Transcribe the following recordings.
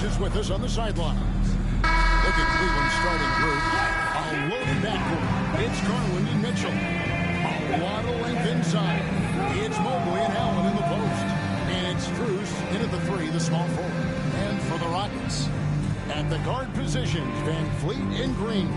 is with us on the sidelines. Look at Cleveland's starting group. A loaded backcourt. It's Garland and Mitchell. A lot of length inside. It's Mobley and Allen in the post. And it's Strus in at the three, the small forward. And for the Rockets, at the guard positions, Van Fleet and Green.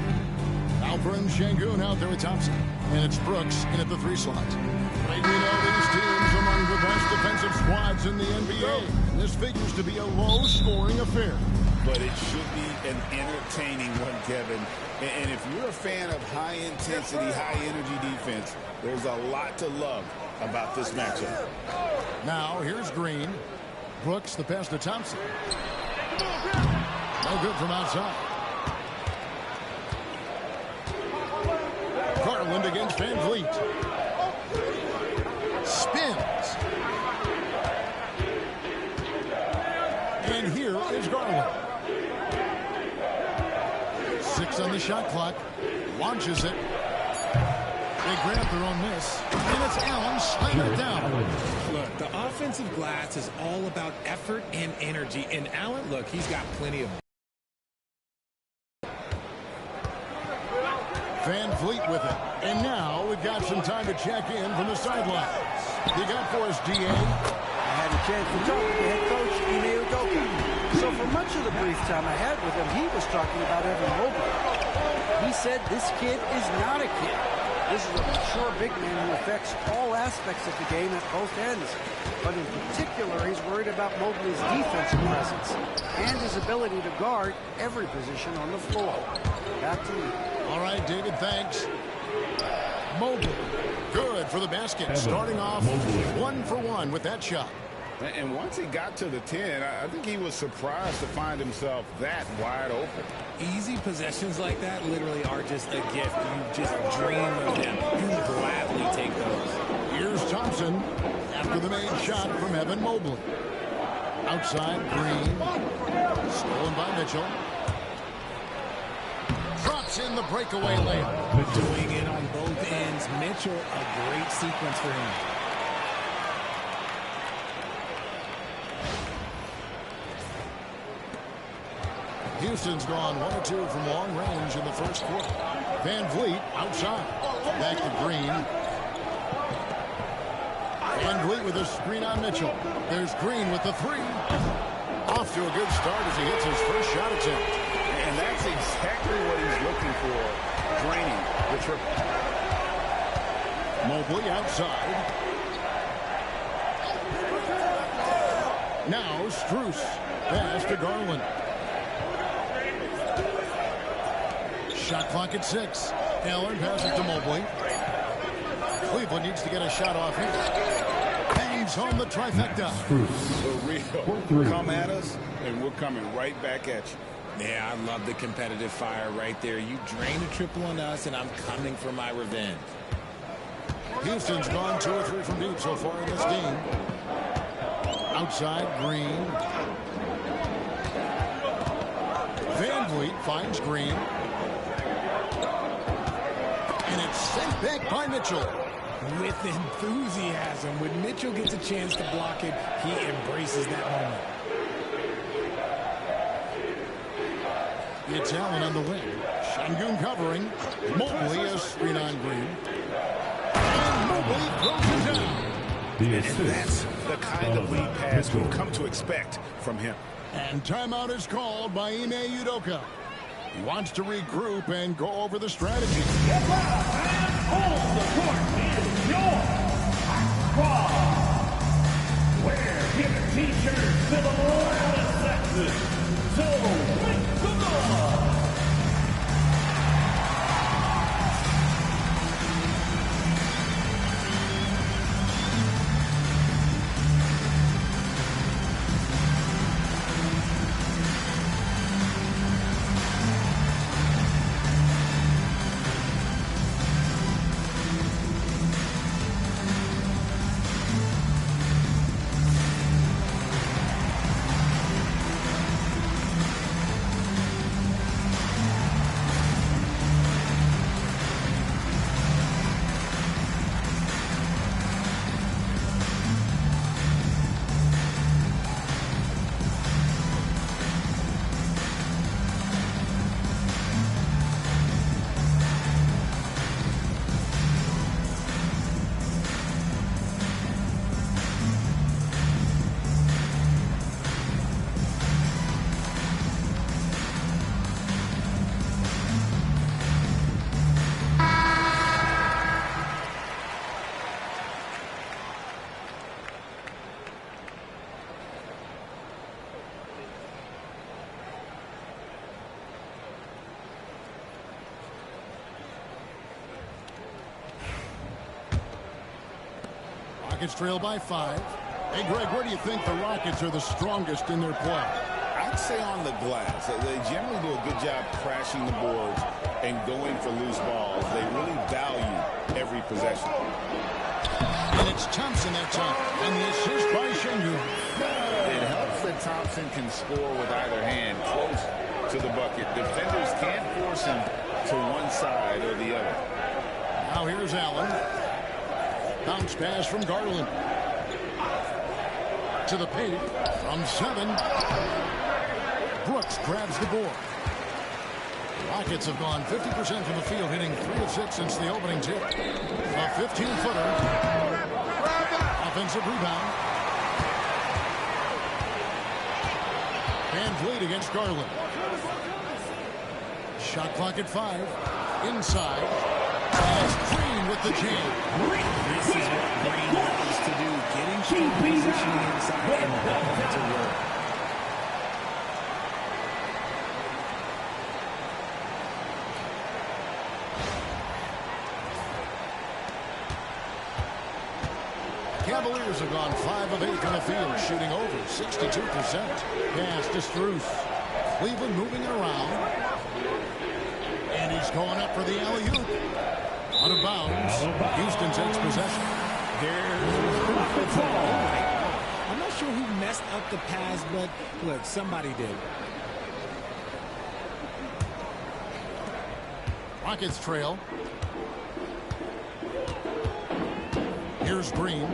Alperen Sengun out there with Thompson. And it's Brooks in at the three slot. We know these teams among the best defensive squads in the NBA. And this figures to be a low-scoring affair. But it should be an entertaining one, Kevin. And if you're a fan of high-intensity, high-energy defense, there's a lot to love about this matchup. Now, here's Green. Brooks, the pass to Thompson. No good from outside. Garland against Van Vliet. Spins. And here is Garland. 6 on the shot clock. Launches it. They grab their own miss. And it's Allen slamming it down. Look, the offensive glass is all about effort and energy. And Allen, look, he's got plenty of. Van Vliet with it. And now we've got some time to check in from the sidelines. You got for us, D.A.? I had a chance to talk to the head coach, Ime Udoka. So for much of the brief time I had with him, he was talking about Evan Mobley. He said this kid is not a kid. This is a mature big man who affects all aspects of the game at both ends. But in particular, he's worried about Mobley's defensive presence and his ability to guard every position on the floor. Back to you. All right, David, thanks. Mobley, good for the basket. Starting off 1 for 1 with that shot. And once he got to the 10, I think he was surprised to find himself that wide open. Easy possessions like that literally are just a gift. You just dream of them. You gladly take those. Here's Thompson after the made shot from Evan Mobley. Outside, Green. Stolen by Mitchell. Drops in the breakaway layup. Doing it on both ends. Mitchell, a great sequence for him. Houston's gone 1 or 2 from long range in the first quarter. Van Vliet outside. Back to Green. Van Vliet with a screen on Mitchell. There's Green with the three. Off to a good start as he hits his first shot attempt. And that's exactly what he's looking for. Draining the triple. Mobley outside. Now Strus. Pass to Garland. Shot clock at 6. Allen passes to Mobley. Cleveland needs to get a shot off here. Bangs home the trifecta. For real. Come at us, and we're coming right back at you. Yeah, I love the competitive fire right there. You drain a triple on us, and I'm coming for my revenge. Houston's gone 2 or 3 from deep so far in this game. Outside, Green. Van Vliet finds Green. And it's sent back by Mitchell. With enthusiasm. When Mitchell gets a chance to block it, he embraces that moment. It's Allen on the wing. Sengun covering. Mobley is screen on Green. And Mobley throws it down. And that's the kind of lead pass we've come to expect from him. And timeout is called by Ime Udoka. He wants to regroup and go over the strategy. Get loud and hold the court is yours. We're giving t-shirts to the loudest Texas. So win the ball. Rockets trail by 5. Hey, Greg, where do you think the Rockets are the strongest in their play? I'd say on the glass. They generally do a good job crashing the boards and going for loose balls. They really value every possession. And it's Thompson that time. And the assist by Sengun. It helps that Thompson can score with either hand close to the bucket. Defenders can't force him to one side or the other. Now here's Allen. Bounce pass from Garland. To the paint from 7. Brooks grabs the board. Rockets have gone 50% from the field, hitting 3 of 6 since the opening tip. A 15-footer. Offensive rebound. Van Vliet against Garland. Shot clock at 5. Inside. And it's Green with the jam. This is what Green loves to do. Getting strong positioning inside and ball to work. Cavaliers have gone 5 of 8 in the field, shooting over 62%. Pass to Strus. Cleveland moving it around. And he's going up for the alley-oop. Out of bounds. Houston takes possession. I'm not sure who messed up the pass, but look, somebody did. Rockets trail. Here's Green.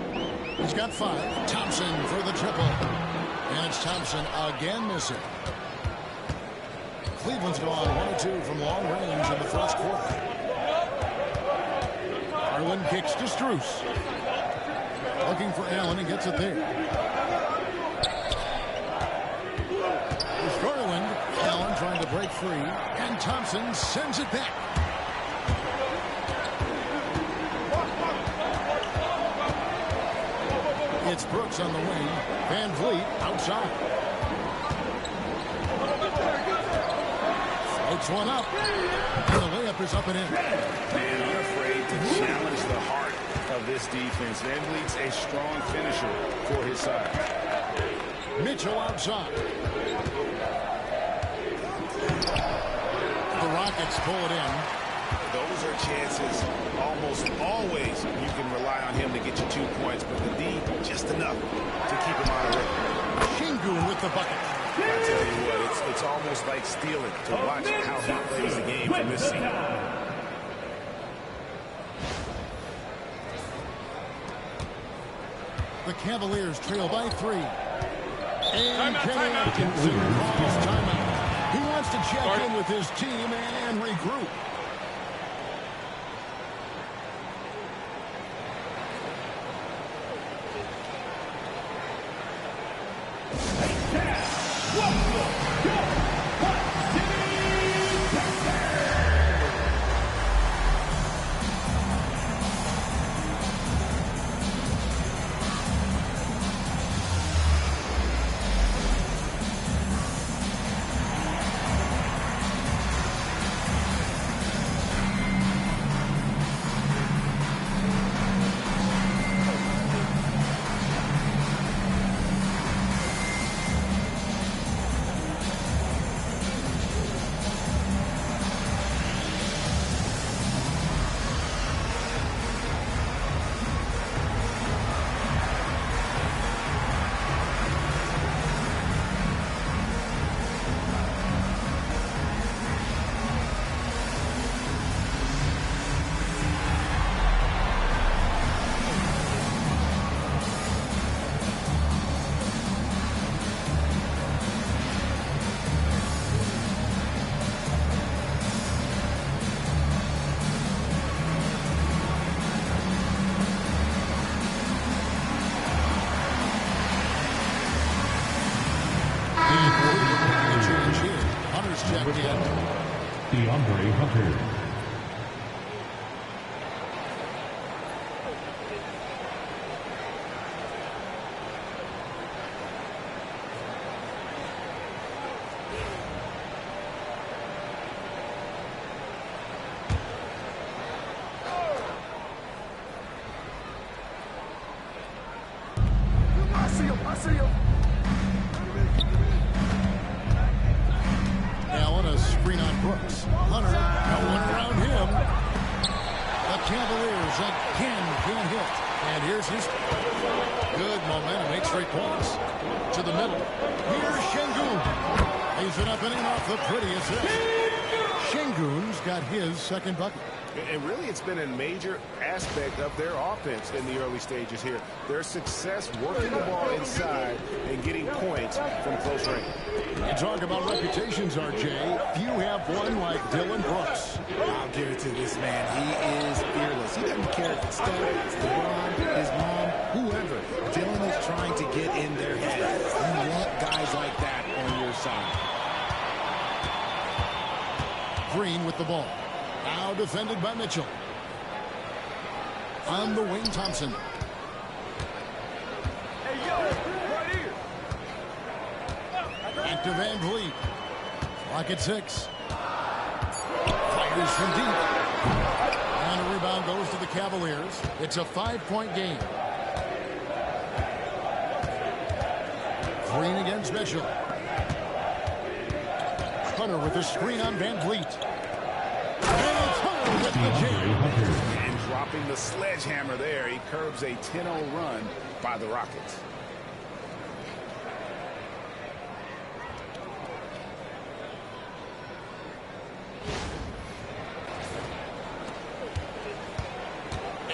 He's got 5. Thompson for the triple. And it's Thompson again missing. Cleveland's gone 1 of 2 from long range in the first quarter. Garland kicks to Strus. Looking for Allen. He gets it there. There's Garland. Allen trying to break free. And Thompson sends it back. It's Brooks on the wing. Van Vliet outside. Floats one up. And the layup is up and in. Man, unafraid to challenge the heart of this defense. Van Vliet's a strong finisher for his side. Mitchell outside. The Rockets pull it in. Those are chances almost always you can rely on him to get you 2 points, but the D just enough to keep him out of it. Sengun with the bucket. I tell you what, it's almost like stealing to watch how he plays the game from this scene. The Cavaliers trail by 3. And Kenny Atkinson calls timeout. He wants to check in with his team and regroup. DeAndre Hunter. Cavaliers again can't hit. And here's Houston. Good momentum, 8 straight points. To the middle. Here's Şengün. Lays it up and in off the prettiest hit. Şengün's got his second bucket. And really, it's been a major aspect of their offense in the early stages here. Their success working the ball inside and getting points from close range. You talk about reputations, RJ. Few have one like Dillon Brooks. I'll give it to this man. He is fearless. He doesn't care if it's Steph, LeBron, his mom, whoever. Dillon is trying to get in their head. You want guys like that on your side. Green with the ball. Now defended by Mitchell. On the wing, Thompson. Back to Van Vliet. Clock at 6. Fires from deep. And a rebound goes to the Cavaliers. It's a 5-point game. Green against Mitchell. Hunter with a screen on Van Vliet. And it's Hunter with the jam. And dropping the sledgehammer there, he curbs a 10-0 run by the Rockets.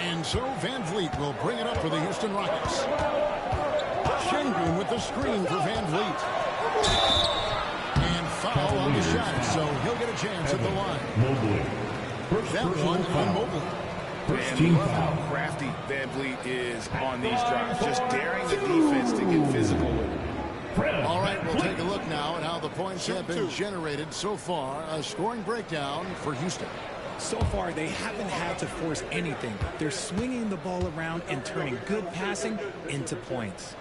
And so Van Vliet will bring it up for the Houston Rockets. Şengün with the screen for Van Vliet. And foul on the shot, so he'll get a chance at the line. Mobley. That one on Mobley. And love how crafty Van Vliet is on these drives, just daring the defense to get physical with it. All right, we'll take a look now at how the points have been generated so far. A scoring breakdown for Houston. So far, they haven't had to force anything. They're swinging the ball around and turning good passing into points.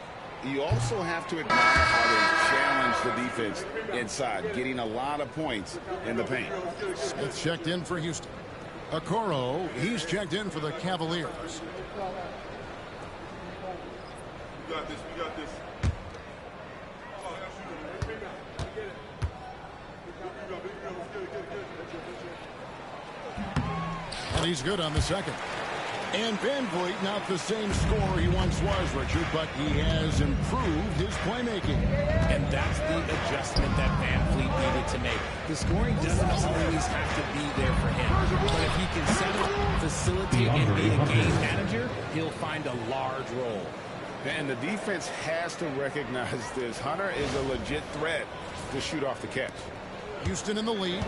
You also have to admire how they challenge the defense inside, getting a lot of points in the paint. Smith checked in for Houston. Okoro, he's checked in for the Cavaliers. We got this. We got this. And he's good on the second. And Van Vliet, not the same scorer he once was, Richard, but he has improved his playmaking. And that's the adjustment that Van Vliet needed to make. The scoring doesn't always have to be there for him. But if he can set up, facilitate, and be a game manager, he'll find a large role. And the defense has to recognize this. Hunter is a legit threat to shoot off the catch. Houston in the lead.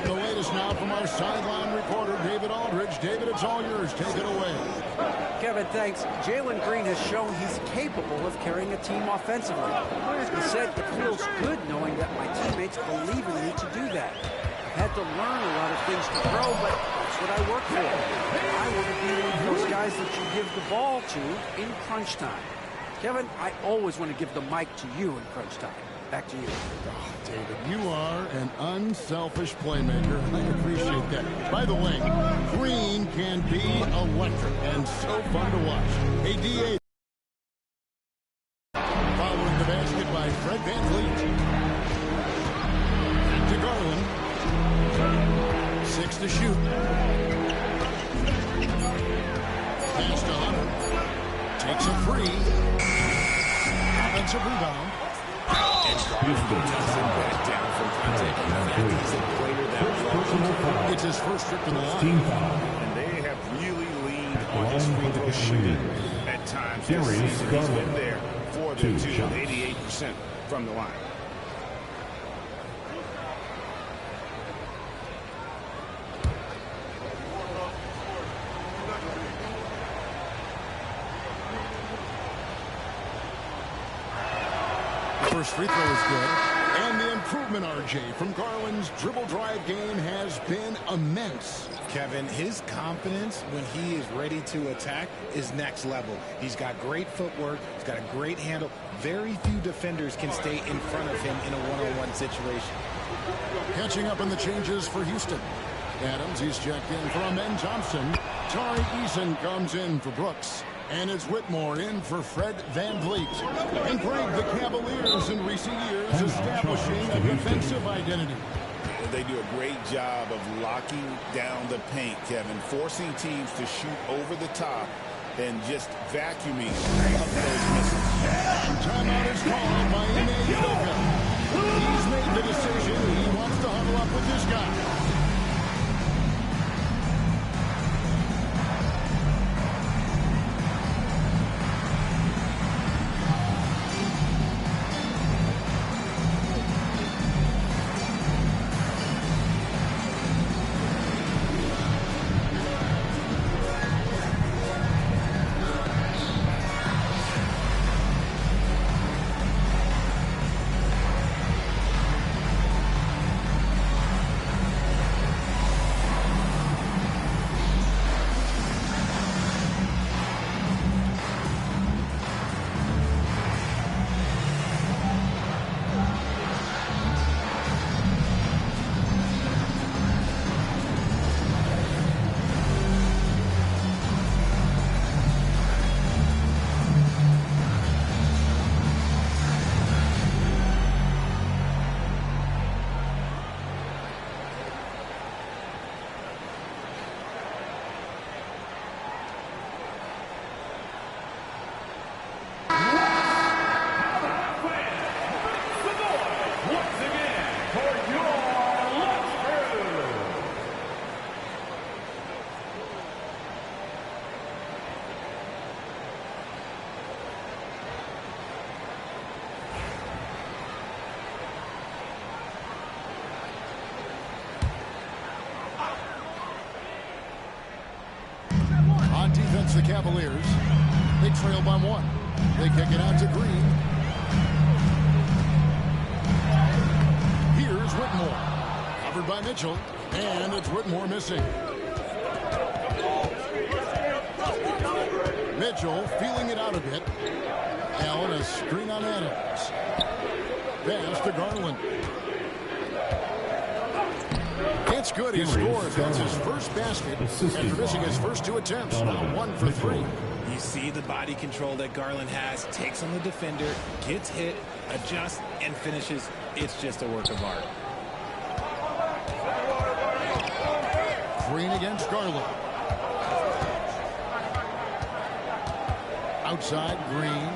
The latest now from our sideline reporter, David Aldridge. David, it's all yours. Take it away. Kevin, thanks. Jalen Green has shown he's capable of carrying a team offensively. He said it feels good knowing that my teammates believe in me to do that. I've had to learn a lot of things to grow, but that's what I work for. I want to be one of those guys that you give the ball to in crunch time. Kevin, I always want to give the mic to you in crunch time. Back to you. Oh, David, you are an unselfish playmaker. I appreciate that. By the way, Green can be electric and so fun to watch. A DA following the basket by Fred Van Vliet. Back to Garland. 6 to shoot. Pass to Hunter. Takes a free. Offensive rebound. It's his first trip to the line. And they have really leaned on his free throw shooting at times this season. He's been there for them too, 88% from the line. First free throw is good. And the improvement, RJ, from Garland's dribble drive game has been immense. Kevin, his confidence when he is ready to attack is next level. He's got great footwork. He's got a great handle. Very few defenders can stay in front of him in a one-on-one situation. Catching up on the changes for Houston. Adams, he's checked in for Amen Thompson. Tari Eason comes in for Brooks. And it's Whitmore in for Fred Van Vliet. And Greg, the Cavaliers in recent years establishing a defensive identity. They do a great job of locking down the paint, Kevin, forcing teams to shoot over the top and just vacuuming up those missiles. Timeout is called by Ime Udoka. He's made the decision. He wants to huddle up with this guy. The Cavaliers, they trail by 1. They kick it out to Green. Here's Whitmore, covered by Mitchell, and it's Whitmore missing. Mitchell feeling it out a bit. Allen, a screen on Adams. Pass to Garland. It's good. He scores. That's his first basket after missing his first 2 attempts. Now 1 for 3. You see the body control that Garland has. Takes on the defender, gets hit, adjusts, and finishes. It's just a work of art. Green against Garland. Outside, Green.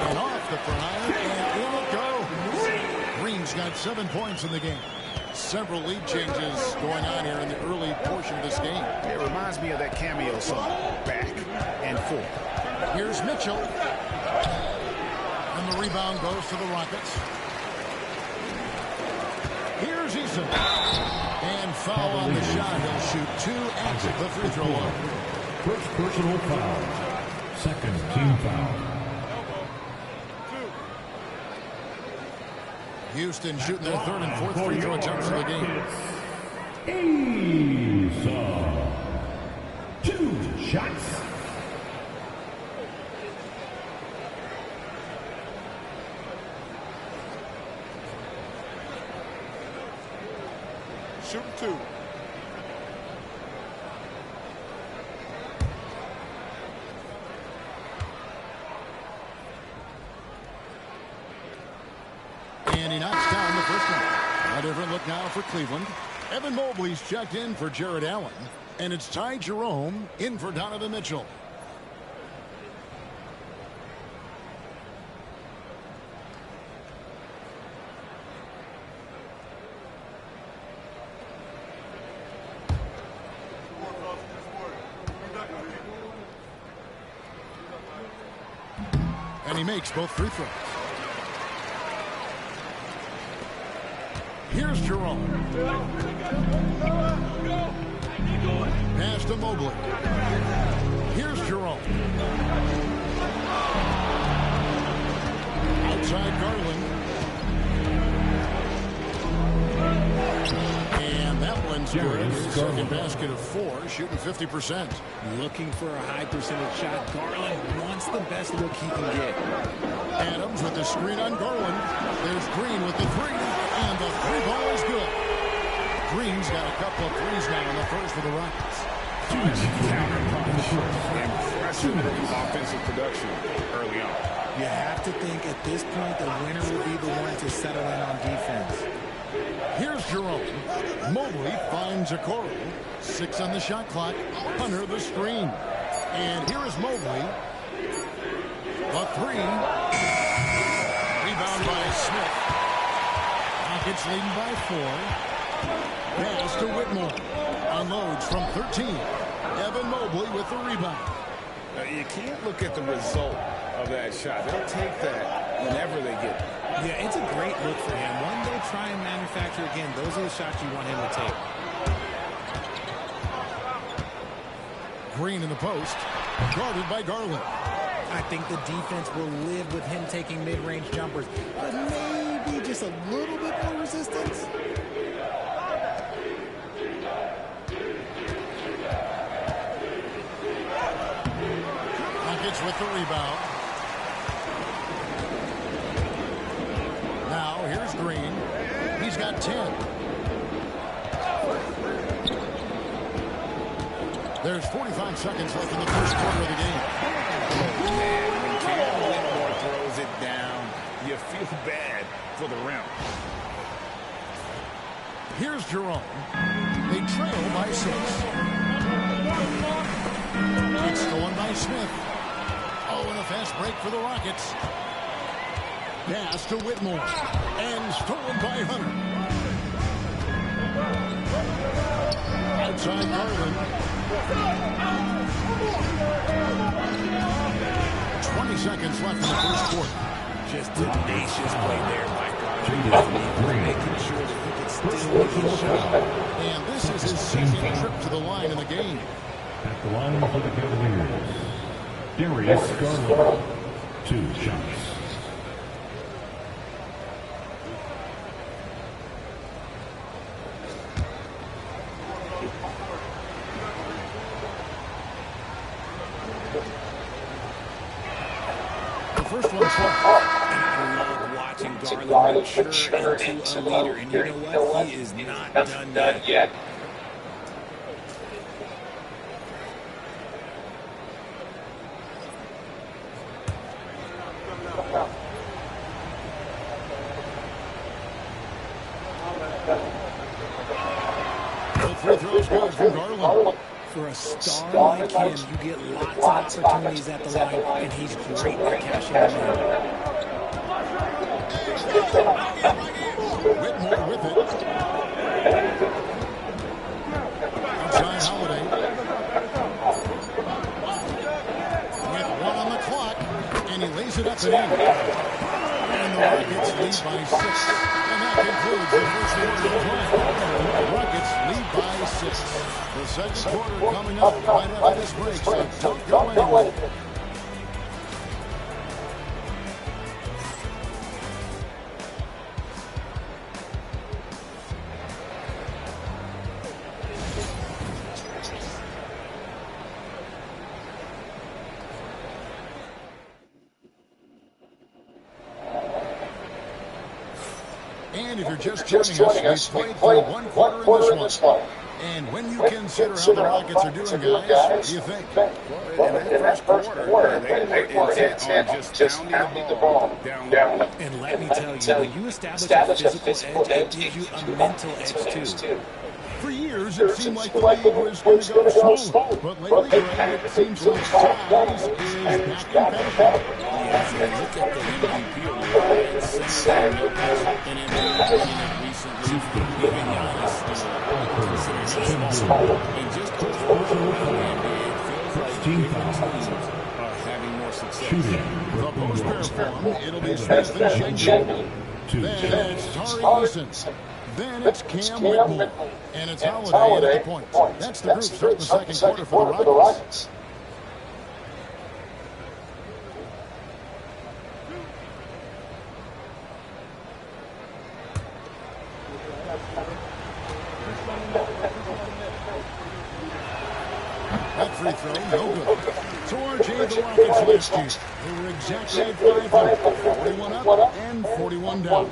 And off the front, and in it goes. Green's got 7 points in the game. Several lead changes going on here in the early portion of this game. It reminds me of that cameo song, Back and Forth. Here's Mitchell. And the rebound goes to the Rockets. Here's Eason. And foul on the shot. He'll shoot 2 at the free throw line. First personal foul. Second team foul. Houston shooting their 3rd and 4th free throw attempts of the game. Eason. 2 shots. Shooting 2. And he knocks down the first one. A different look now for Cleveland. Evan Mobley's checked in for Jared Allen. And it's Ty Jerome in for Donovan Mitchell. And he makes both free throws. Here's Jerome. Pass to Mobley. Here's Jerome. Outside Garland. And that one's good. His second basket of 4, shooting 50%. Looking for a high percentage shot. Garland wants the best look he can get. Adams with the screen on Garland. There's Green with the 3. And the 3 ball is good. Green's got a couple of threes now in the first for the Rockets. punch counter punch. Impressive offensive production early on. You have to think at this point the winner will be the one to settle in on defense. Here's Jerome. Mobley finds Okoro. 6 on the shot clock. Under the screen. And here is Mobley. A 3. Rebound by Smith. Rockets leading by 4. Pass to Whitmore. Unloads from 13. Evan Mobley with the rebound. You can't look at the result of that shot. They'll take that whenever they get it. Yeah, it's a great look for him. One they'll try and manufacture again. Those are the shots you want him to take. Green in the post. Guarded by Garland. I think the defense will live with him taking mid-range jumpers, but maybe just a little bit more resistance. Rockets with the rebound. Now here's Green. He's got 10. There's 45 seconds left in the first quarter of the game. Man, when Cam Whitmore throws it down, you feel bad for the rim. Here's Jerome. They trail by 6. It's stolen by Smith. Oh, and a fast break for the Rockets. Pass to Whitmore. And stolen by Hunter. Outside Garland. 20 seconds left in the first quarter. Just tenacious play there by Garland. Making sure that he can still make his shot. And this is his second trip to the line in the game. At the line for the Cavaliers, Darius Garland. 2 shots. The first one's up. I love watching Garland mature into a leader. And you know what? He is not done yet. The free throw's good from Garland. For a star like him, you get lots of opportunities at the line, and he's great at cashing them in. Whitmore with it. Outside Holiday. With 1 on the clock, and he lays it up and in. And the Rockets lead by 6. And that concludes the first quarter of the play. Rockets lead by 6. The second quarter coming up right after this break, so don't go anywhere. And if you're just joining us, we played through one quarter in this one. And when you consider how the Rockets are doing, guys, what do you think? Well, in that first quarter, they were intent on just pounding the ball down. And let me tell you, when you establish a physical edge, it gives you a mental edge too. For years, it seemed like the league was going to go slow. But lately, Greg, it seems like size is back in fashion. If you look at the MVP award, it's Sam and Embiid recently, even Giannis considered small. And just overall, it feels like different teams are having more success. The post-pair form, it'll be Smith and Schengen. Then it's Tari Eason. Then it's Cam Whitmore. And it's Holiday at the point. That's the group starting the second quarter for the Rockets. That free throw, no good. So RJ, the Rockets last year, they were exactly at 500, 41 up and 41 down.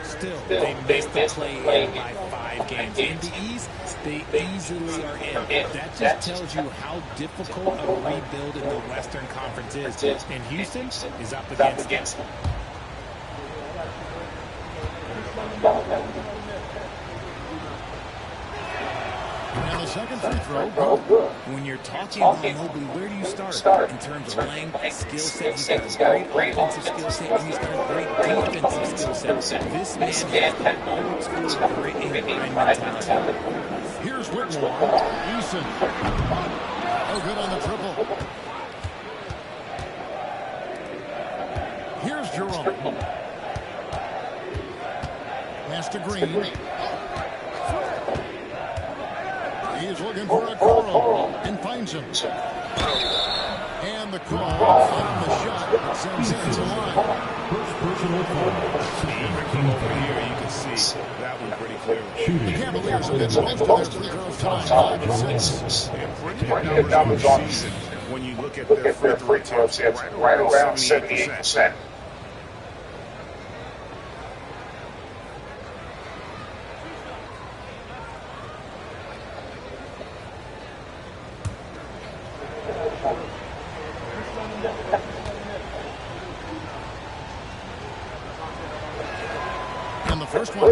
Still, they missed the play-in by 5 games. In the East, They easily are in. That just tells you how difficult a rebuild in the Western Conference is. And Houston is up against it. And the second free throw, good. When you're talking about Mobley, where do you start? In terms of length, skill set, he's got a great offensive skill set, and he's got a great defensive skill set. This man has the old school grit and grind mentality. Here's Whitmore. Eason. Oh, good on the triple. Here's Jerome. Pass to Green. He's looking for a Okoro and finds him. And the call on the shot that sends him to the line. First personal foul. Even over here, you can see that one pretty clearly. The Cavaliers have been most of their free throws tonight, 5-6. Pretty good numbers on the season. When you look at Their free throw attempts right around 78%. And the first one.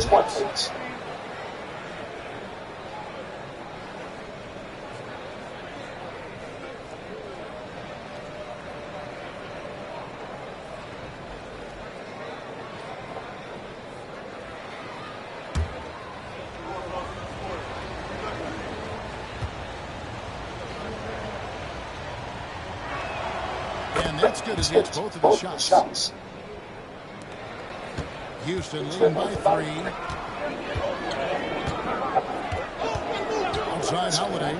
And that's good as he hits both of the shots. Houston leading by 3. Outside Holiday.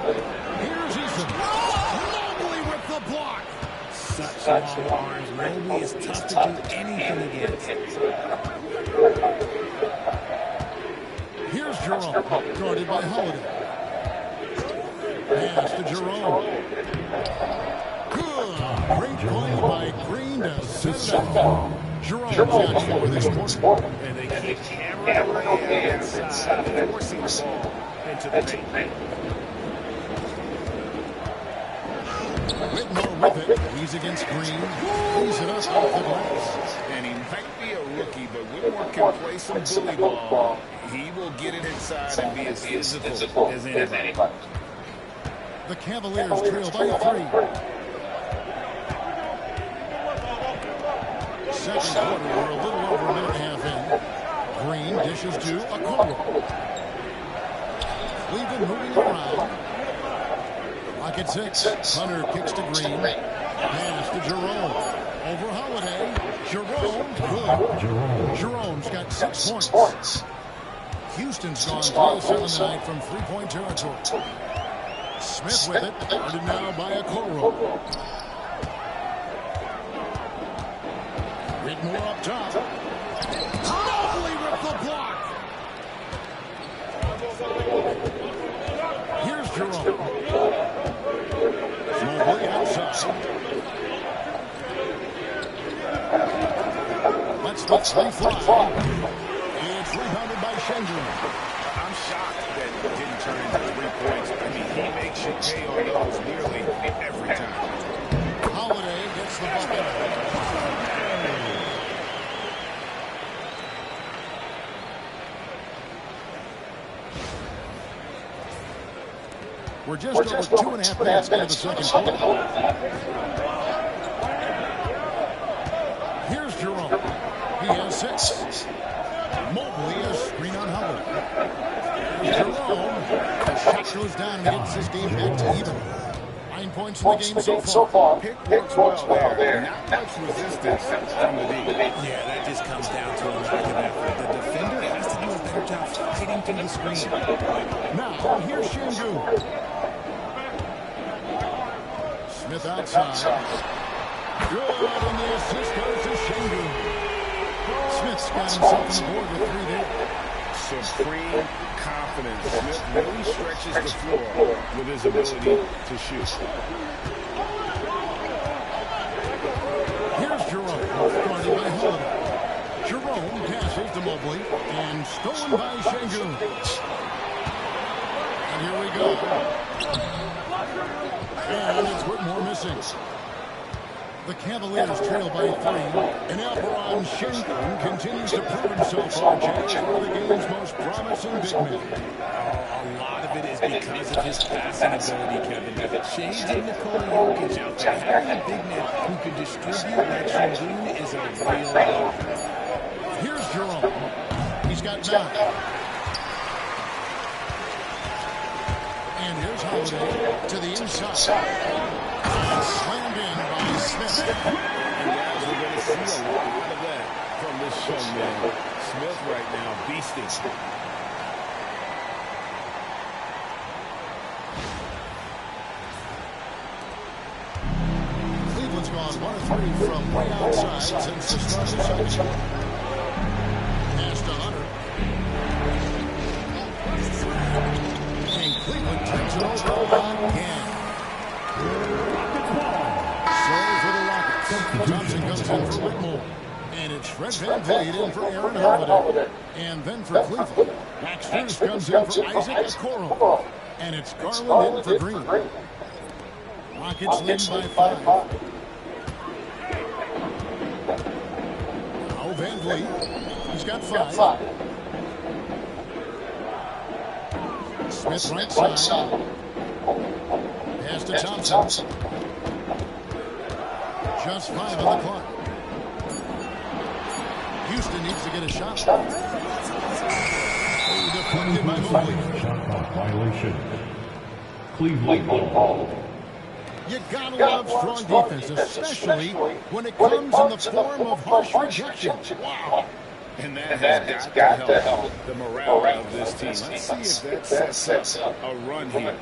Here's Eason. Mobley with the block. Such long arms. Mobley is tough to do anything against. Here's Jerome. Guarded by Holiday. Pass to Jerome. Good. Great play by Green to set it up. Jerome's got 4 this quarter. And they keep hammering away inside, forcing the ball into the paint. Whitmore with it. He's against Green. He's it up off the glass. And he might be a rookie, but Whitmore can play some bully ball. He will get it inside and be as physical as anybody. The Cavaliers trail by 3. Second quarter, we're a little over a minute and a half in. Green dishes to Okoro. Cleveland moving around. Lock at 6. Hunter kicks to Green. Pass to Jerome. Over Holiday. Jerome, good. Jerome's got 6 points. Houston's gone 3-7 tonight from three-point territory. Smith with it. Guarded now by Okoro. Whitmore up top. Mobley with the block. Here's Jerome. Mobley outside. Let's the 3 fly. It's rebounded by Şengün. I'm shocked that it didn't turn into 3 points. I mean, he makes you pay on those nearly every time. Holiday gets the bucket. We're just over 2.5 minutes into the second quarter. Here's Jerome. He has 6. Mobley is screen on Howard. Here's Jerome. The shot goes down and gets this game back to even. 9 points in the game so far. Pick works well there. Not much resistance from the D. Yeah, that just comes down to a lack of effort. The defender has to do a better job fighting through the screen. Now, here's Şengün. Smith outside. Good, and the assist goes to Şengün. Smith's got himself on the board with 3 there. Supreme confidence. Smith really stretches the floor with his ability to shoot. Here's Jerome, guarded by Holiday. Jerome passes to Mobley, and stolen by Şengün. And go. And it's Whitmore missing. The Cavaliers trail by 3. And Alperon Sengun continues to prove himself, RJ, as one of the game's most promising big men. A lot of it is because of his passing ability, Kevin. Changing Nikola Jokic out there, having a big man who can distribute like Sengun is a real help. Here's Jerome. He's got 9. And here's Holiday to the inside. Slammed in by Smith. And guys, we're going to see a lot of that from this young man. Smith right now beasting. Cleveland's gone 1 of 3 from way outside since the start of the second. Pass to Hunter. And Cleveland turns it over again. Sorry for the Rockets. Thompson comes in for Whitmore. And it's Fred VanVleet in for Aaron Holiday. And then for Cleveland, Max Strus comes in for Isaac Okoro. And it's Garland in for Green. Rockets lead by 5. Now VanVleet. He's got 5. Smith right side. Pass to Thompson. Just 5 on the clock. Houston needs to get a shot. Deflected by Mobley. Shot clock violation. Cleveland ball. You gotta love strong defense, especially when it comes in the form of harsh rejection. Wow. And that has got to help the morale of this team. Let's see if that sets up a run here.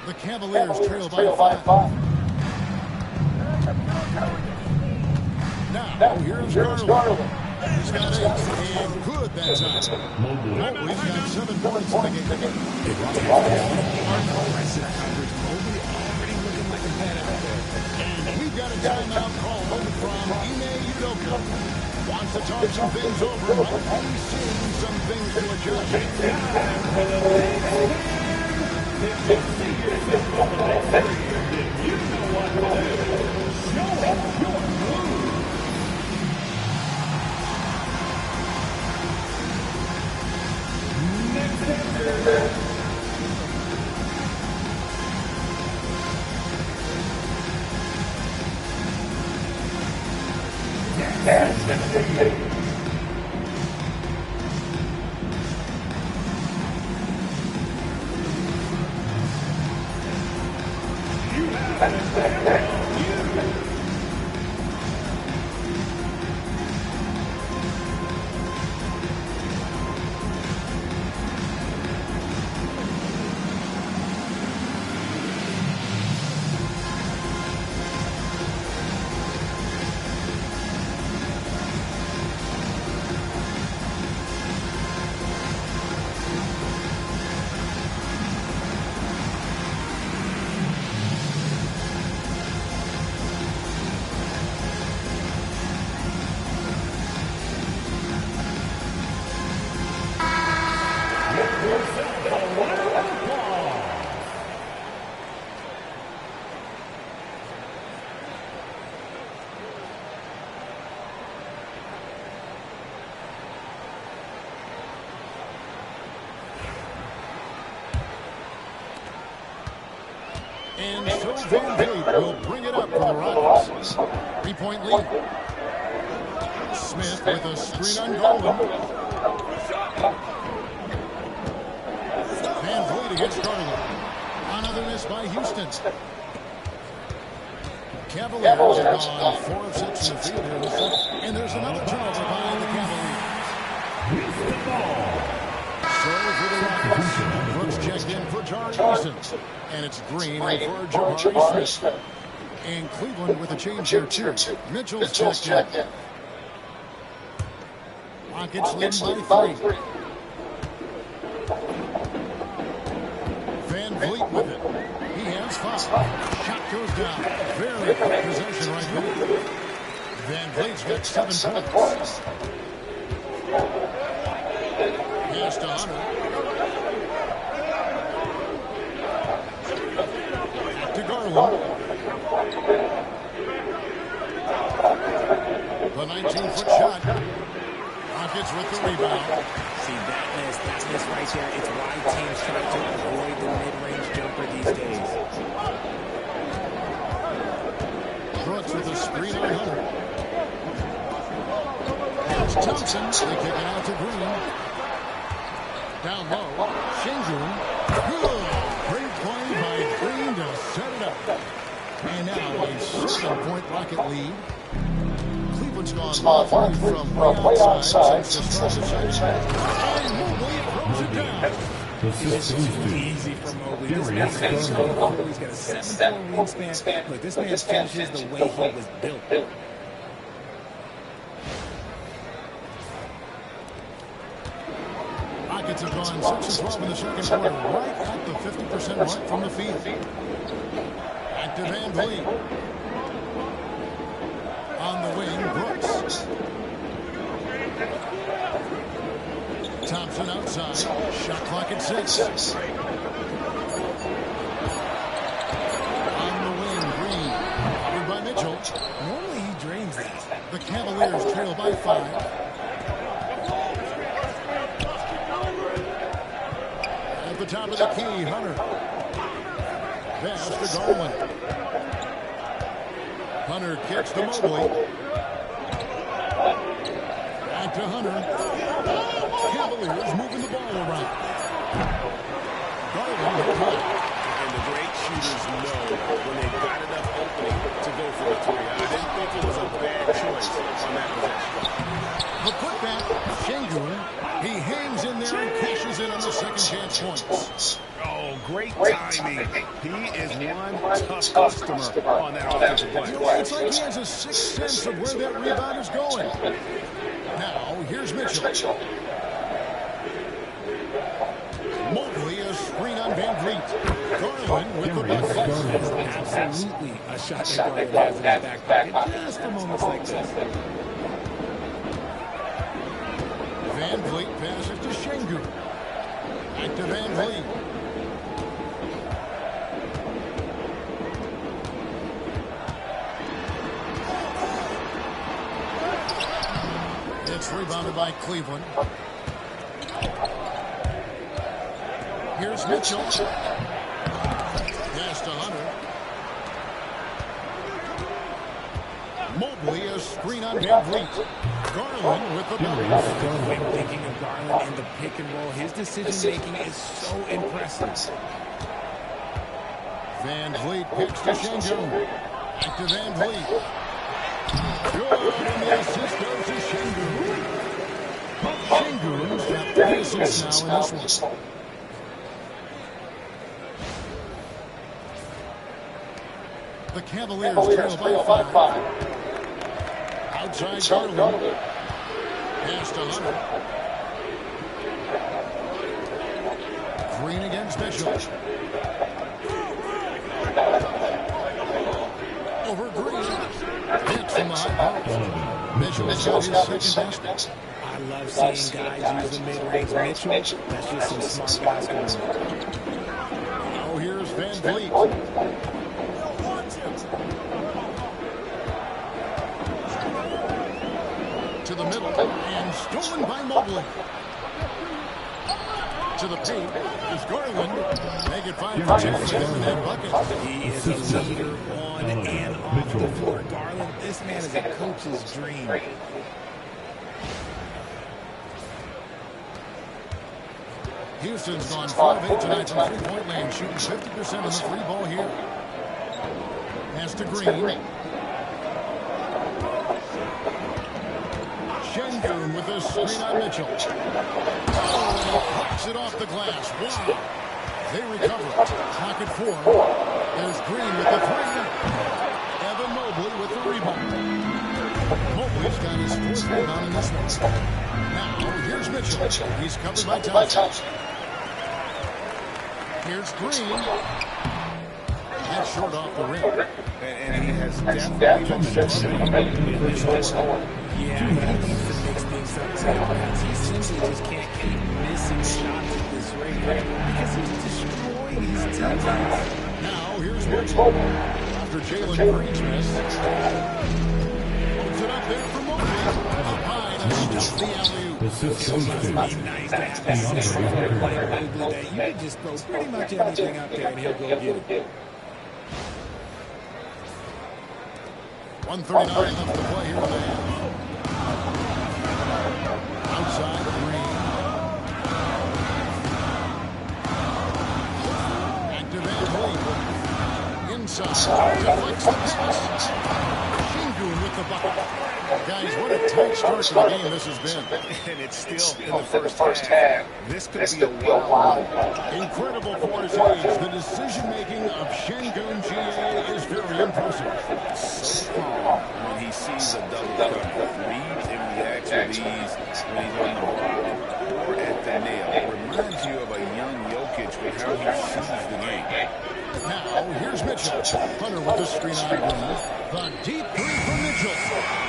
The Cavaliers trail by 5. Now, here's Garland. He's got 8, and good that time. Mobley's got 7 points in the game. And we've got a timeout call from Ime Udoka. Wants to talk some things over, but he's seeing some things to adjust. You know what to do. Show us your move. And so VanVleet will bring it up for the Rockets. 3-point lead. Smith with a screen on Garland. VanVleet against Garland. Another miss by Houston. Cavaliers have gone 4 of 6 in the field here this second. And there's another turnover behind the Cavaliers. Serve for the Rockets. Brooks checked in for Jari Eason. And it's Green in for Jabari Smith. And Cleveland with a change here too. Mitchell's checked in. Rockets lead by 3. VanVleet with it. He has 5. Shot goes down. Very quick possession right there. VanVleet's got 7 points. Hunter. To Garland. The 19-foot shot. Rockets with the rebound. See, that miss right there. It's why teams try to avoid the mid-range jumper these days. Brooks with a screen on Hunter. Here's Thompson. They kick it out to Green. Down low. Şengün. Good. Great play by Green to set it up. And now a 7-point Rocket lead. Cleveland's gone long from way outside since the start of the second. And Mobley throws it down. It's too easy for Mobley. This man's he's got a 7'4" wingspan. Look, this man finishes the way he was built. Rockets have gone 6-12 in the second quarter, right at the 50% mark from the field. Back to Van Vliet. On the wing, Brooks. Thompson outside. Shot clock at 6. On the wing, Green. Covered by Mitchell. Normally he drains that. The Cavaliers trail by 5. At the top of the key, Hunter. Pass to Garland. Hunter kicks to Mobley. Back to Hunter. Cavaliers moving the ball around. Garland hit high. And the great shooters know when they've got enough opening to go for a three. I didn't think it was a bad choice on that possession. The putback, Şengün. He hangs in there and cashes in on the second chance points. Oh, great timing. He is one tough customer on that offensive play. You know, it's like he has a sixth sense of where that rebound is going. Now, here's Mitchell. Mobley, a screen on Van Vliet. Garland with the bucket. Absolutely a shot that Garland has in his back pocket just for moments like this. Van Vliet passes to Şengün. Back to Van Vliet. It's rebounded by Cleveland. Here's Mitchell. Pass to Hunter. Mobley, a screen on Van Vliet. Garland with the bucket. When thinking of Garland in the pick and roll, his decision-making is so impressive. Van Vliet picks to Şengün. Back to Van Vliet. Good, and the assist goes to Şengün. Şengün's got 3 assists now in this one. The Cavaliers trail by 5. Outside Garland. Pass to Hunter. Green against Mitchell. Over Green. Hits from the high post. Mitchell's got his second basket. I love seeing guys use the mid-range. Mitchell, that's just some smart basketball. Now here's Van Vliet. To the middle, and stolen by Mobley. To the paint is Garland. Make it 5 for 2 for him in that bucket. He is a leader on and off the floor. Garland, this man is a coach's dream. Houston's gone 5-8 tonight from three-point land, shooting 50% on the three ball here. Pass to Green. Şengün with a screen on Mitchell. Oh, and he pops it off the glass. Wow. They recover. Clock at 4. There's Green with the 3. Evan Mobley with the rebound. Mobley's got his 4th rebound in this one. Now, here's Mitchell. He's covered by Thompson. Here's Green. That just short off the rim. And he has definitely been struggling in this quarter. Yeah, he needs to mix things up too. He simply just can't keep missing shots at this rate because he's destroying his teammates. Now, here's Mobley. After Jalen Green's miss. Puts it up there for Mobley. Up high to stop the alley-oop. Assist goes to Nice to have a center player playing Mobley that you can just throw pretty much everything up there and he'll go get it. 1:39 left to play here in the half. Outside Green. Back to Van Vliet. Inside. Deflects the pass. Şengün with the bucket. Guys, what a tight start to the game this has been. And it's still in the first half. This could be a wild one. Incredible for his age. The decision-making of Şengün GA is very impressive. So calm when he sees a double cover. Reads and reacts with ease when he's on the block or at the nail. Reminds you of a young Jokic with how he sees the game. Now, here's Mitchell. Hunter with the screen on Green. The deep three from Mitchell.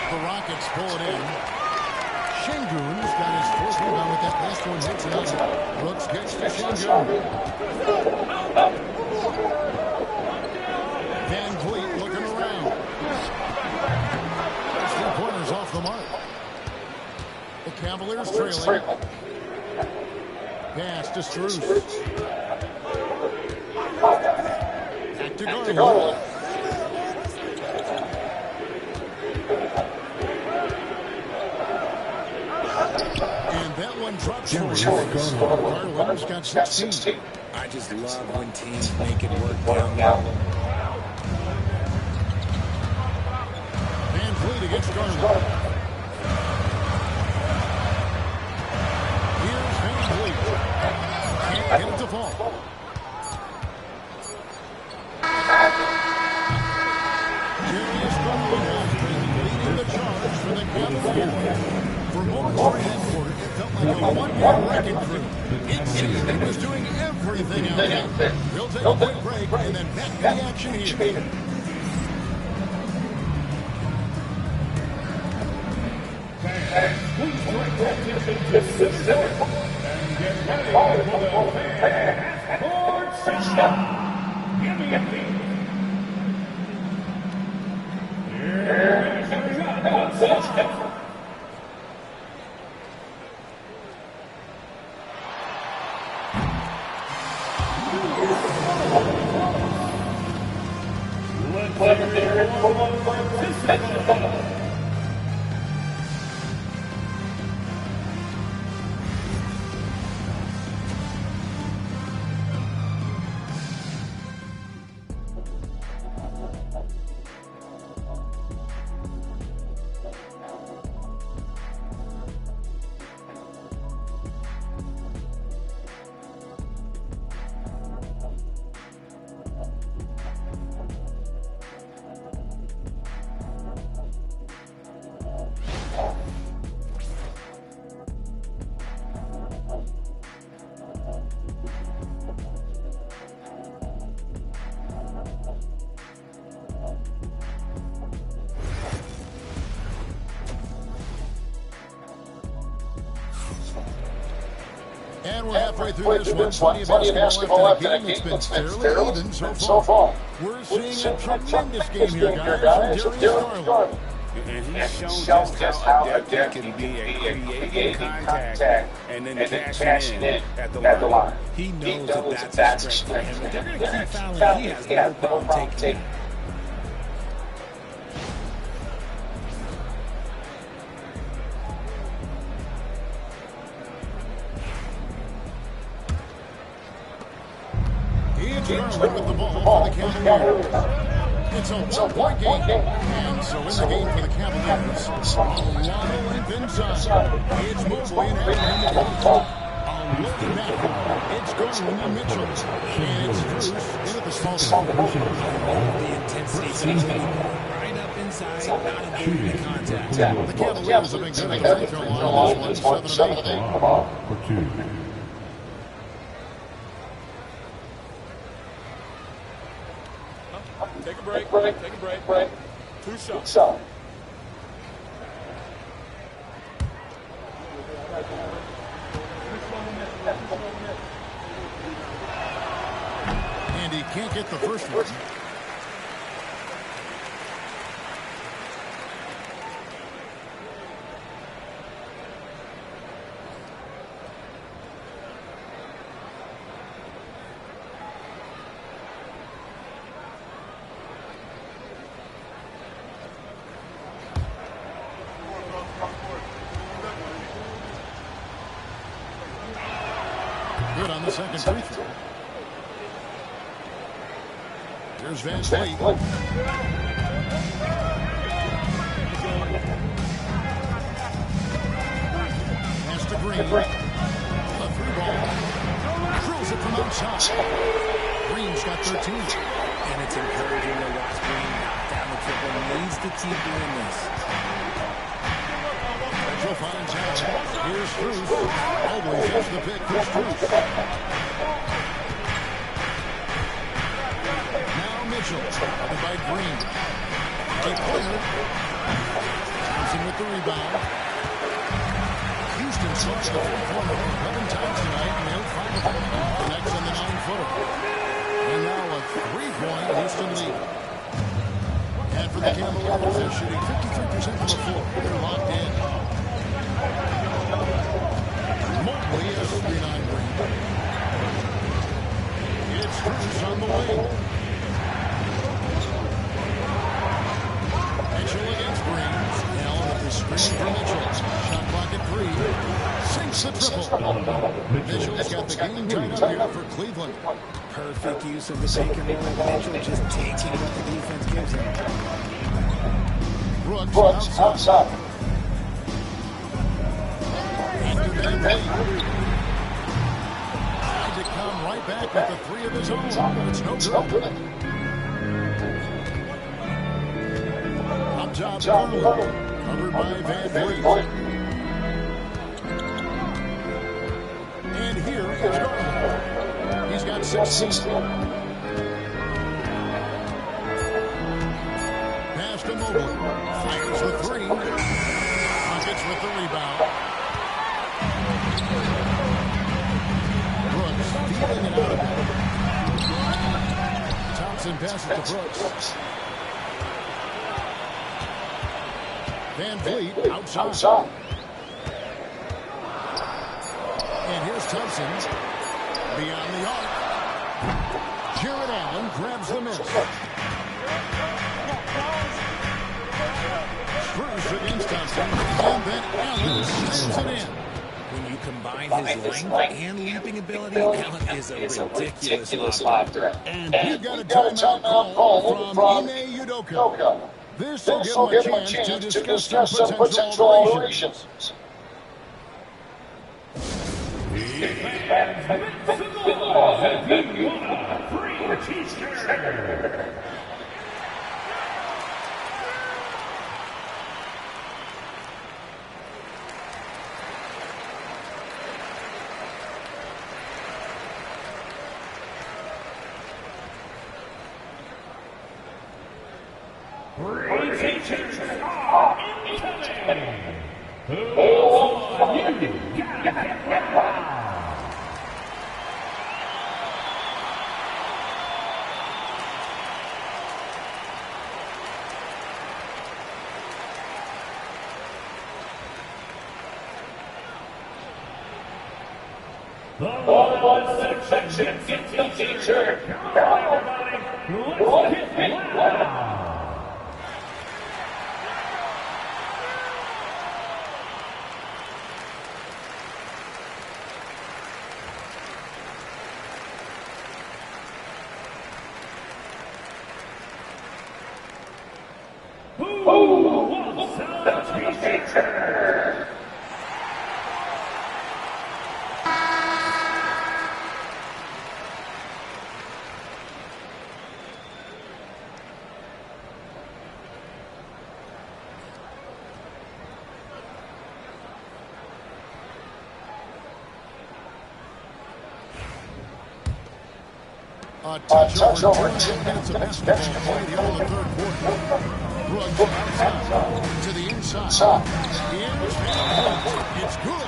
The Rockets pull it in. Şengün's got his fourth rebound with that last one hits it. Brooks gets to Şengün. Van Vliet looking around. There's 3 pointers off the mark. The Cavaliers trailing. Pass to Strus. Back to Garland. And that one drops for Garland's got 16. I just love when teams make it work down low. Van Vliet against Garland. Here's Van Vliet. Can't get it to fall. Julius Garland leading the charge for the Cavaliers. For moments during that quarter, it felt like a one-man wrecking crew. It seemed he was doing everything out there. We'll take a quick break and then back to the action here. Please direct your attention to Center Court and get ready for the Fan Sports Show. Give me a beat. Here's your And we're halfway through this one. Plenty of basketball left in a game that's been fairly even so far. We're seeing a tremendous game here, guys, from Darius Garland. And he's shown just how adept he can be at creating contact and then cashing in at the line. He knows that that's a strength for him. If they're going to keep fouling, he has no problem taking it. Garland with the ball for the Cavaliers. It's a one-point game. And so in the game for the Cavaliers, a lot of length inside. It's Mobley and Allen in the ball. A loaded back. It's Garland and Mitchell. And it's Strus in at the small ball. The intensity right up inside, not avoiding the contact. The Cavaliers have been good at the free throw line on this one, 7 of 8. For 2. Take a break. Two shots. And he can't get the first one. Good on the second free throw. Here's Van Fleet. Pass to Green. A through ball. Drills it from outside. Green's got 13. And it's encouraging to watch Green knock down the triple. Needs to keep doing this. Mitchell finds out. Here's Struth. Always has the pick for Struth. Now Mitchell. Covered by Green. Three-pointer. Thompson with the rebound. Houston scores the three-pointer 11 times tonight, and they'll find the connects on the 9-footer. And now a three-point Houston lead. And for the Cavaliers, they're shooting 53% from the floor. They're locked in. Mobley has 3-9 Green. It's Bruce on the wing. Mitchell against Green. Allen at the screen for Mitchell. Shot clock at 3. Sinks the triple. Mitchell's got the game tied up here for Cleveland. Perfect use of the pick and roll. Mitchell just taking what the defense gives him. Brooks outside. And to Van Fleet. Tried to come right back with the three of his own, but it's no good. Up top, Garland. Covered by Van Fleet. And here is Garland. He's got 16. Pass to Mobley. Fires the three. Rockets with the rebound. Brooks feeling it out of him. Thompson passes to Brooks. Van Fleet outside. And here's Thompson. Beyond the arc. Jared Allen grabs the miss. Spurs against Thompson. And then Allen slams it in. When you combine his length and leaping ability, Allen is a ridiculous lob threat. And we've got a timeout call from Ime Udoka. This will give him a chance to discuss some potential alterations. The 1 section teacher. Let's get loud. Who wants a teacher? A touch over 2 minutes of basketball played here in the third quarter. Brooks outside to the inside. It's good.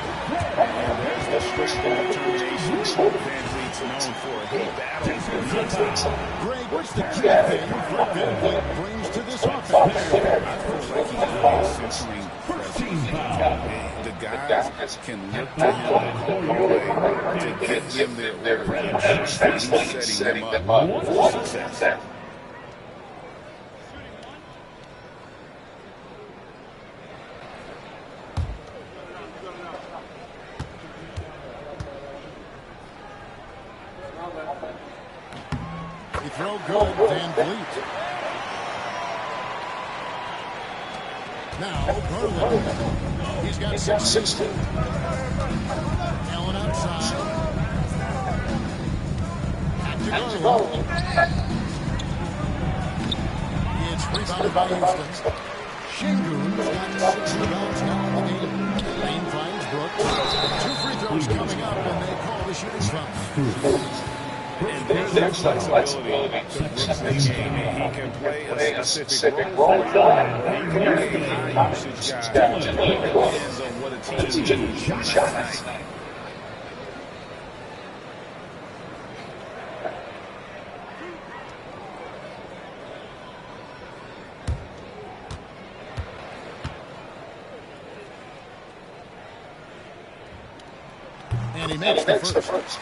And there's the strength and determination Van Vliet's known for. He battles nonstop. Greg, what's the key thing Fred VanVleet brings to this offense? I feel like he's always centering presence. The guys can look to him all day to give them their presence. He's setting them up for success. He throw good, VanVleet. Now, Garland. He's got 16. Allen outside. Back to Garland. It's rebounded by Houston. Shingun's got 6 rebounds now in the game. Lane finds Brooks. 2 free throws coming up when they call the shooting foul. And there's that flexibility to Brooks' game. He can play a specific role. He can play a high usage guy. It depends on what a team needs. Shot night. And he makes the first.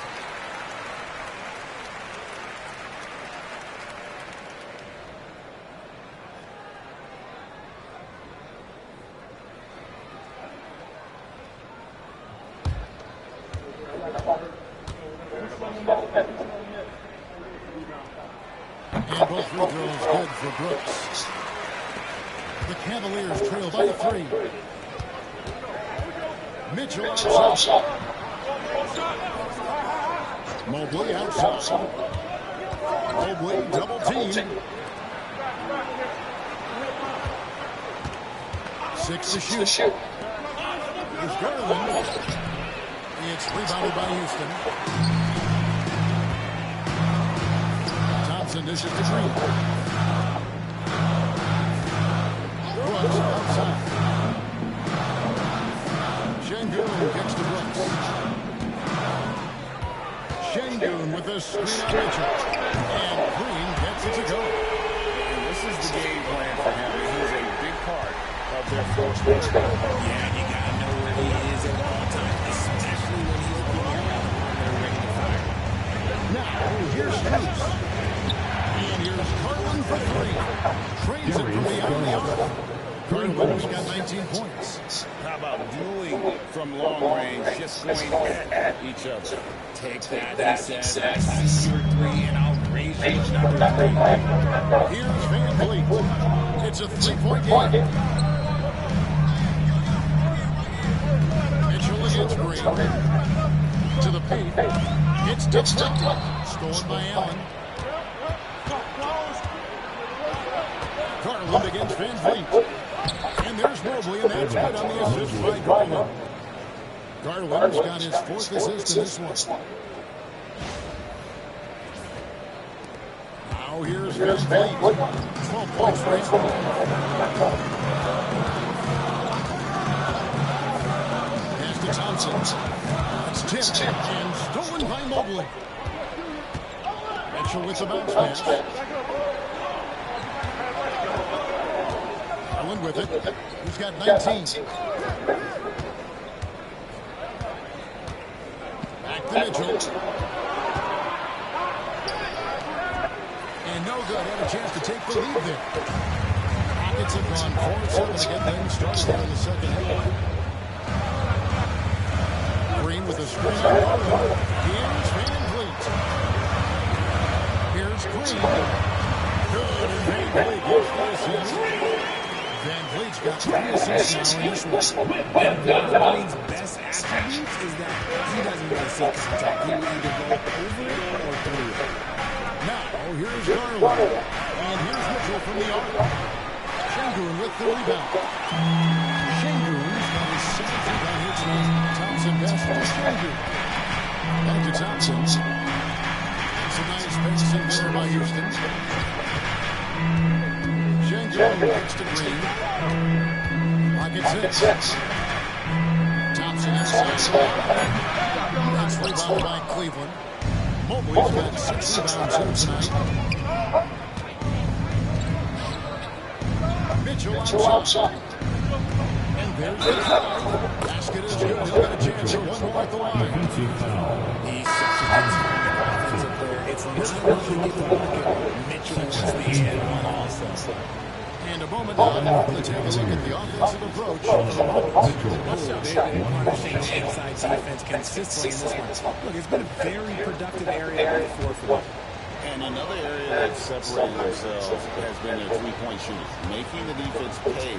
And both free throws good for Brooks. The Cavaliers trail by 3. Mitchell outside. Mobley outside. Mobley double team. 6 to shoot. Here's Garland. It's rebounded by Houston. Thompson dishes to Green. Brooks outside. Şengün gets to Brooks. Şengün with a screen on Mitchell. And Green gets it to go. And this is the game plan for him. He's a big part of their force. Yeah, you got to know where he is at all times, especially when he's playing around. They're ready to fire. Now, here's Strus. And here's Garland for 3. Trains it from beyond the arc. Garland's got 19 points. How about dueling from long range, just going at each other? Take that, he says. I see your 3, and I'll raise your number 3. Here's VanVleet. It's a 3-point game. Mitchell against Green. To the paint. It's deflected. Stolen by Allen. Garland against VanVleet. And there's Mobley, and that's good on the assist by Garland. Garland's got his 4th assist in this one. Now here's VanVleet. 12 points for him. Pass to Thompson. It's tipped and stolen by Mobley. Mitchell with the bounce pass. Garland with it. He's got 19. Back to Mitchell. And no good. Had a chance to take the lead there. Rockets have gone 4-7 to get things started here in the second half. Green with a screen on Garland. Here's VanVleet. Here's Green. Good, and VanVleet gets the assist. VanVleet's got 3 assists now in this one. And VanVleet's best attributes is that he doesn't really see contact. He will either go over it or through it. Now, here's Garland. And here's Mitchell from the arc. Şengün with the rebound. Şengün's got his 7th rebound here tonight. Thompson pass to Şengün. Back to Thompson. It's a nice space and winner by Houston. Shengun gets to Green. Pocket six. Thompson inside. That's rebounded by Cleveland. Mobley's got 6 rebounds here tonight. Mitchell outside. And there's the foul. Basket is good. He'll get a chance for one more at the line. Defensive foul. He's such a good offensive player. It's not going to get the bucket. Mitchell wants the end one also. And a moment now, let's take a look at the offensive approach. They've been punishing the inside defense consistently in this one. Look, it's been a very productive area on the floor for them. And another area that's separated themselves has been their three-point shooters, making the defense pay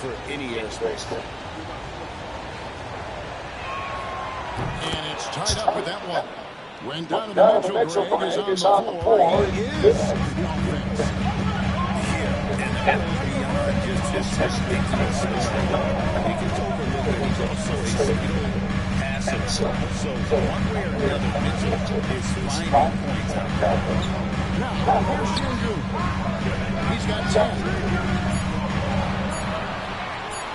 for any airspace. And it's tied up with that one. When Donovan Mitchell Greg is on the floor, he is the offense. Just ridiculous. He can overlook it. He's also a skilled passer. So one way or another, Mitchell is finding points out there. Now, here's Shengun. He's got 10.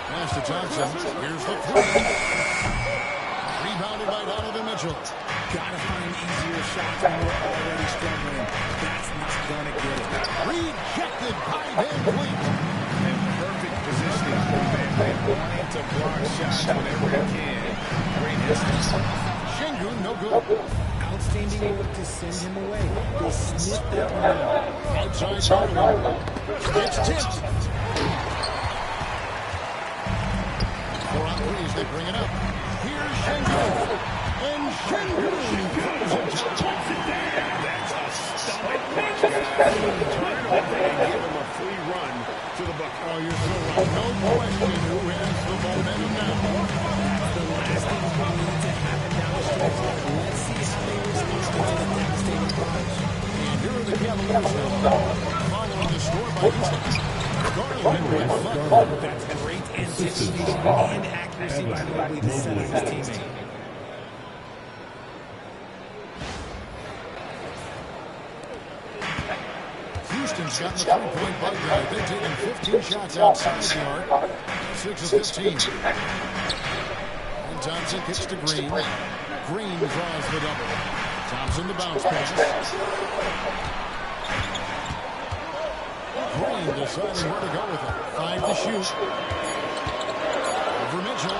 Pass to Johnson. Here's the three. Rebounded by Donovan Mitchell. Gotta find easier shots when we're already struggling. That's not gonna get it. Rejected by Van Vliet. And perfect positioning for Van Vliet, wanting to block shots whenever he can. Great distance. Shengun, no good. Outstanding work to send him away. They sniffed that one out. Outside Donovan. It's tipped. 4 on 3 as they bring it up. Here's Shengun. And Shengun goes into That's a stomach punch. Turn over and give him a free run to the bucket. Oh, you're so right. No question who has the momentum now. That's the last thing we need to happen down the stretch. Let's see how they respond to the devastating punch. And here are the Cavaliers now. Following the score by Houston. Garland with fun. That's great anticipation and accuracy by Mobley to set up his teammate. Houston's gotten the three-point bug guy. They've taken 15 shots outside the arc. 6 of 15. And Thompson kicks to Green. Green draws the double. Thompson the bounce pass. Green deciding where to go with it. 5 to shoot. Over Mitchell.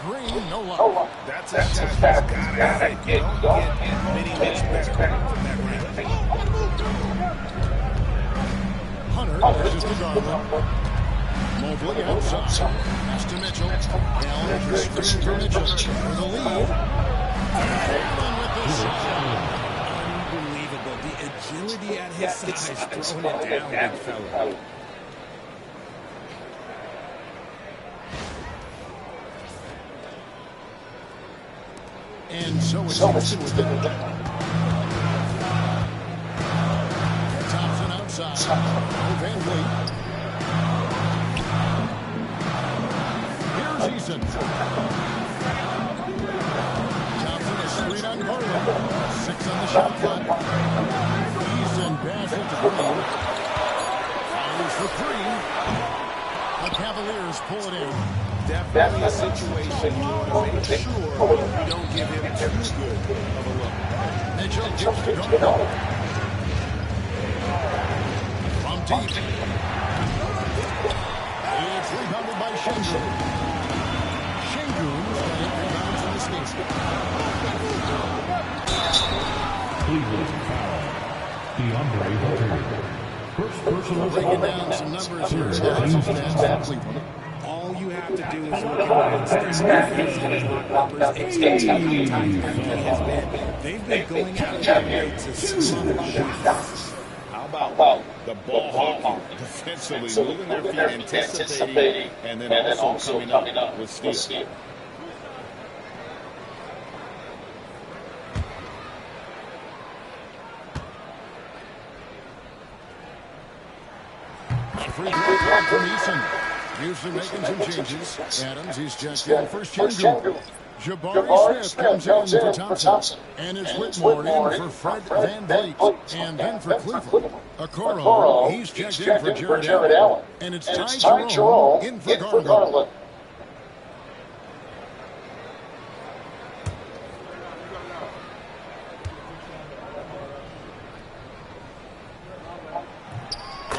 Green, no luck. That's a shot that's gotta hit. You don't get many hits better from that range. Hunter pushes to Garland. Mobley outside. Pass to Mitchell. Allen just screen for Mitchell for the lead. Allen with the shot. Unbelievable. The agility at his size, throwing it down, big fella. And so it's Houston with it. Thompson outside. Van Vliet. Here's Eason. Thompson is screen on Garland. 6 on the shot clock. Eason passes to Green. Fires for 3. The Cavaliers pull it in. Definitely a situation you want to make sure you don't give him too good of a look. Mitchell gives to Garland. From deep. It's rebounded by Shengun. Shengun's got 8 rebounds in this game. Cleveland foul. DeAndre Hunter. First personal Breaking down some numbers here. Stats for Cleveland. All you have to do is look at the stats. It's how tight he has been. They've been going out of their way to slow shots. How about the ball hawking, defensively moving their feet, anticipating, and then also coming up with steal. Free throw from Eason. Houston making some changes. Adams, he's checked in for Shengun. Jabari Smith comes in for Thompson. And it's Whitmore in for Fred Van Vliet. And then for Cleveland, Okoro, he's checked in for Jared Allen. And it's Ty Jerome in for Garland.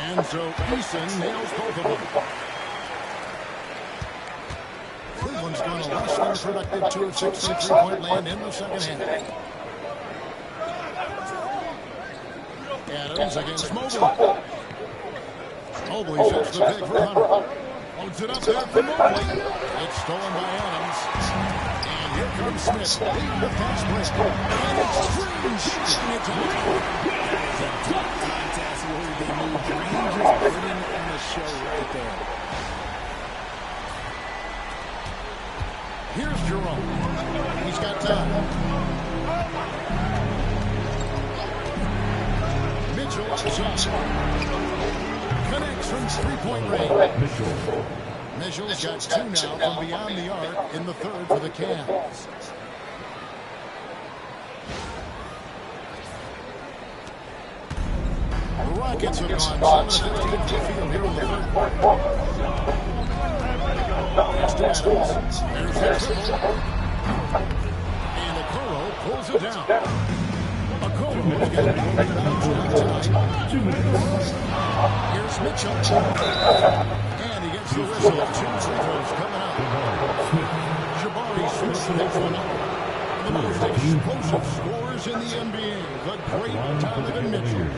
And so Eason nails both of them. Cleveland's gone a less than productive 2 of 6 from three-point land in the second half. Adams against Mobley. Mobley sets the pick for Hunter. Loads it up there for Mobley. It's stolen by Adams. And here comes Smith. Leading the fast break. And it's Green shooting it to the Contest where they move. Green just putting on the show right there. Here's Jerome. He's got time. Mitchell outside. Connects from three-point range. Mitchell's got 2 now from beyond the arc in the third for the Cavs. The Rockets have gone 7 of 15 from the field here in the third quarter. It's to Adams. There's the triple. And Okoro pulls it down. Okoro's got it moving outside tonight. Here's Mitchell. And he gets the whistle. 2 free throws coming up. Jabari Smith takes one up. The most explosive scorers in the NBA. The great Donovan Mitchell.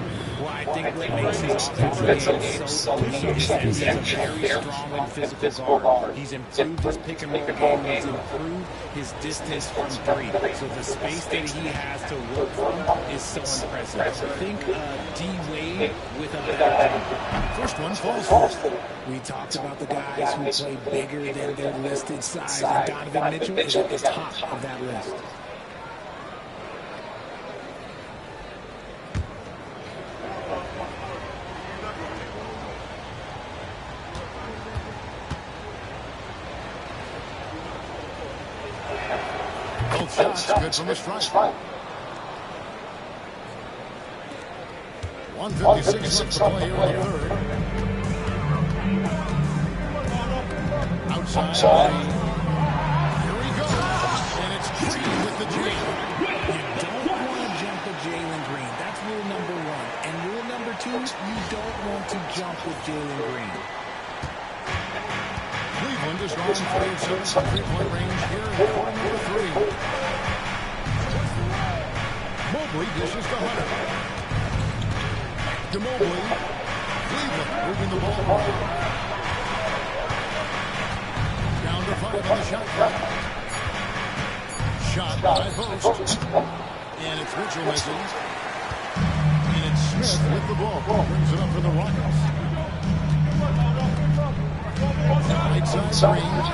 Well, I think what makes his offensive game so elite is that he's a very strong and physical guard. He's improved his pick and roll game. He's improved his distance from three. So the space that he has to work from is so impressive. Think D-Wade with a better jumper. First one falls for. We talked about the guys who play bigger than their listed size, and Donovan Mitchell is at the top of that list. Both shots good from the strike. 1:56 left to play here in the third. Outside. Here he goes. And it's Green with the jam. You don't want to jump with Jalen Green. That's rule number 1. And rule number 2, you don't want to jump with Jalen Green. Cleveland has gone 3 of 7 from three-point range here in quarter number 3. Mobley dishes to Hunter. To Mobley. Cleveland moving the ball. Down to 5 on the shot clock. Shot by Post. And it's Mitchell missing. And it's Smith with the ball. Brings it up for the Rockets. Right side Green.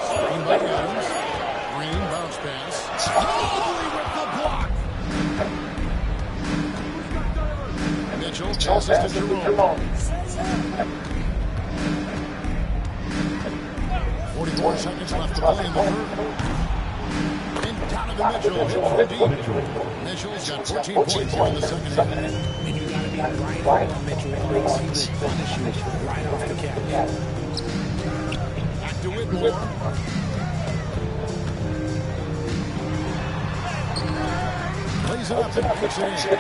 Screen by Adams. Green bounce pass. Mobley with the block. Mitchell passes to Jerome. 44 seconds left to play in the third. Donovan Mitchell hit from deep. Mitchell's got 14 points here in the second half. And you got to be right on Mitchell. He will punish you right off the catch. Back to Whitmore. Plays it up and kicks it in.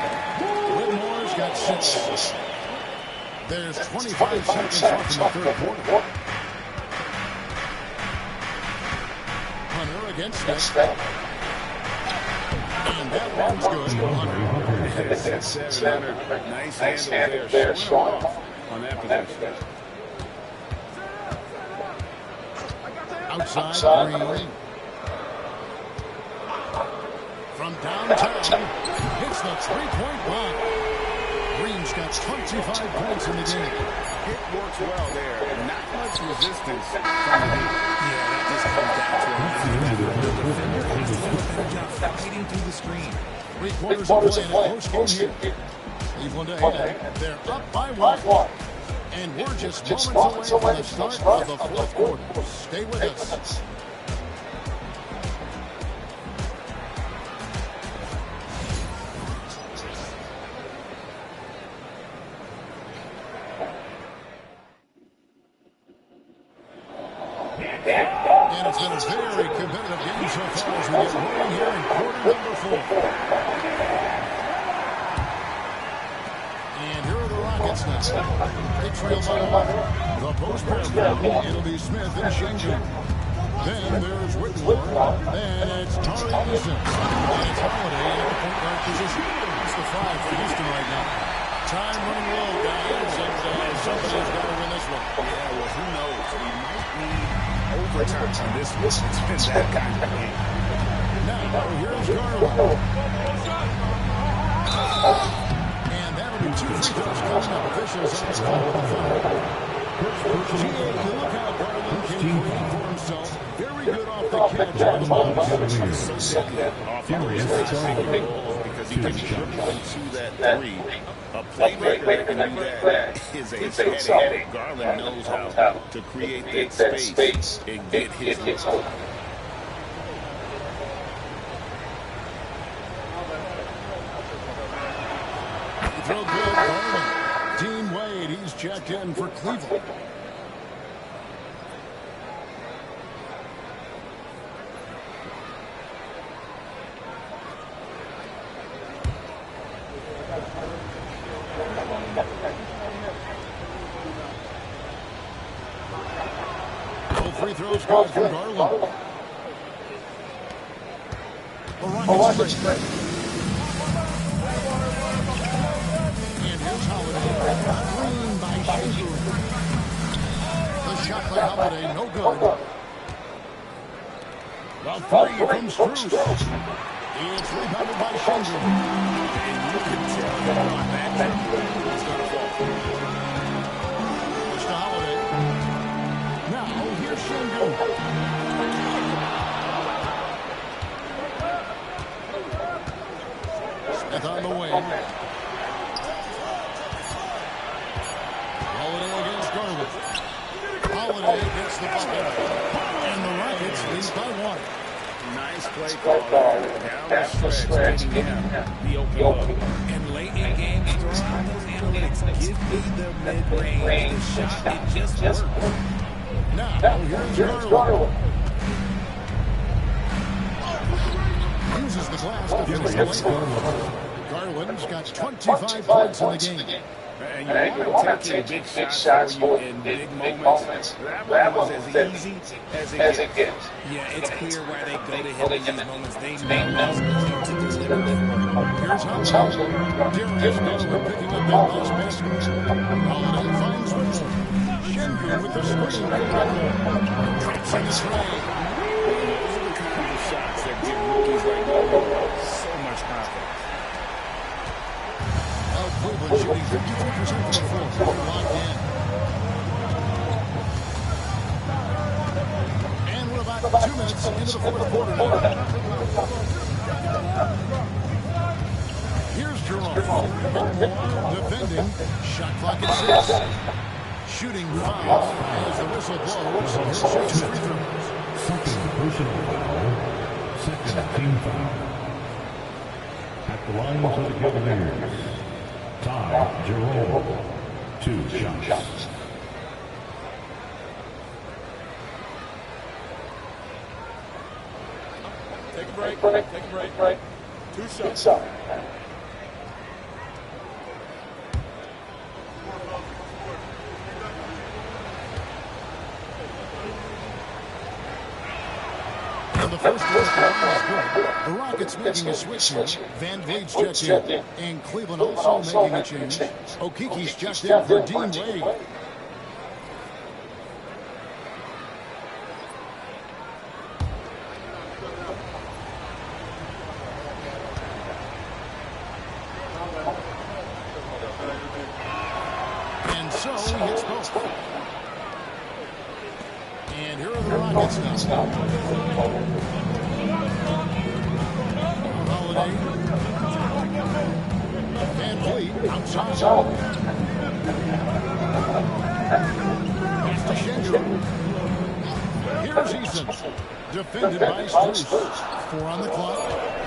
Whitmore's got 6. There's 25 seconds left in the third quarter. Hunter against Smith. And that one's good. That's 700. Nice handle there. Swung off on that possession. Outside Green. From downtown. Hits the three-point line. Green's got 25 points in the game. It works well there. Not much resistance from the deep. Yeah, that just comes down to the defender has to do a better job fighting through the screen. 3 quarters of play in a close game here. Cleveland ahead. They're up by 1. And we're just moments away from the start of the fourth quarter. Stay with us. And it's been a very competitive game so far as we get rolling here in quarter number 4. And here are the Rockets next. They trail by 1. The post pair. It'll be Smith and Schengen. Then there's Whitmore. And it's Tari Eason. And it's Holiday in the point guard position. It's the 5 for Houston right now. Time running low, guys. And somebody's got to win this one. Yeah, well, who knows? We might need overtime on this one. It's been that kind of game. Now, here's Garland. And that'll be 2 free throws coming up. Officials on his call with the foul. You look how Garland came for himself. Very good off the catch on the ball. So good off the big goals because he can dribble into that 3. A playmaker that can do that is a headache. Garland knows how to create that space and get his own. Throw good, Garland. Dean Wade, he's checked in for Cleveland. Free throws good from Garland. The Rockets straight. And here's Holiday. Green by Schengen. The shot by Holiday, no good. The 3 from Strus. It's rebounded by Schengen. And you can tell that on that it's going to fall. Push to Holiday. Now, here's Schengen. Smith on the wing. Holiday against Garland. Holiday gets the bucket. And the Rockets lead by 1. Nice play call down the stretch, getting him the open look. And late in games, throwing on those analytics, give me the mid-range. The shot, it just worked. Now, here's Garland. Uses the glass to finish the lane. Garland's got 25 points in the game. And you want to take big shots for you in big moments. That one was as easy as it gets. Yeah, it's clear why they go to him in these moments. They know he's going to deliver. Here's Holiday. Darius Garland picking up that last basket. Holiday finds Whitmore. Schengen with the screen. Traps in the tray. Those are the kind of shots that give rookies like that so much confidence. Cleveland shooting 53% from the floor. Locked in. And we're about 2 minutes into the fourth quarter now. Here's Jerome. Defending. Shot clock at 6. Shooting foul as the whistle blows. He'll shoot 2 free throws. Second personal foul. Second team foul. At the lines of the Cavaliers. Ty Jerome, 2 shots. Take a break. 2 shots. And the first quarter was good. The Rockets making a switch here. Van Vliet's checked in. And Cleveland also making a change. Okiki's checked in for Dean Wade. And so he hits both. And here are the Rockets now. Holiday. Van Vliet outside. defended by Strus. 4 on the clock.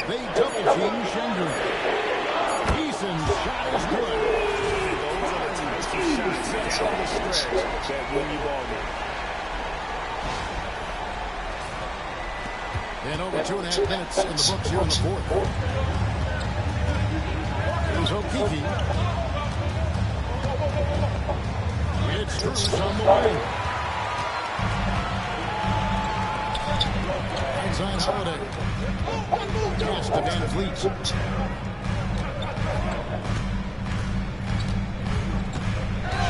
They double team Schengen. Eason's shot is good. Those are the types of shots down the stretch that win you ball game. And over 2.5 minutes in the books here in the fourth. Here's Okeke. It's Strus on the way. Outside Holiday. Pass to Van Vliet.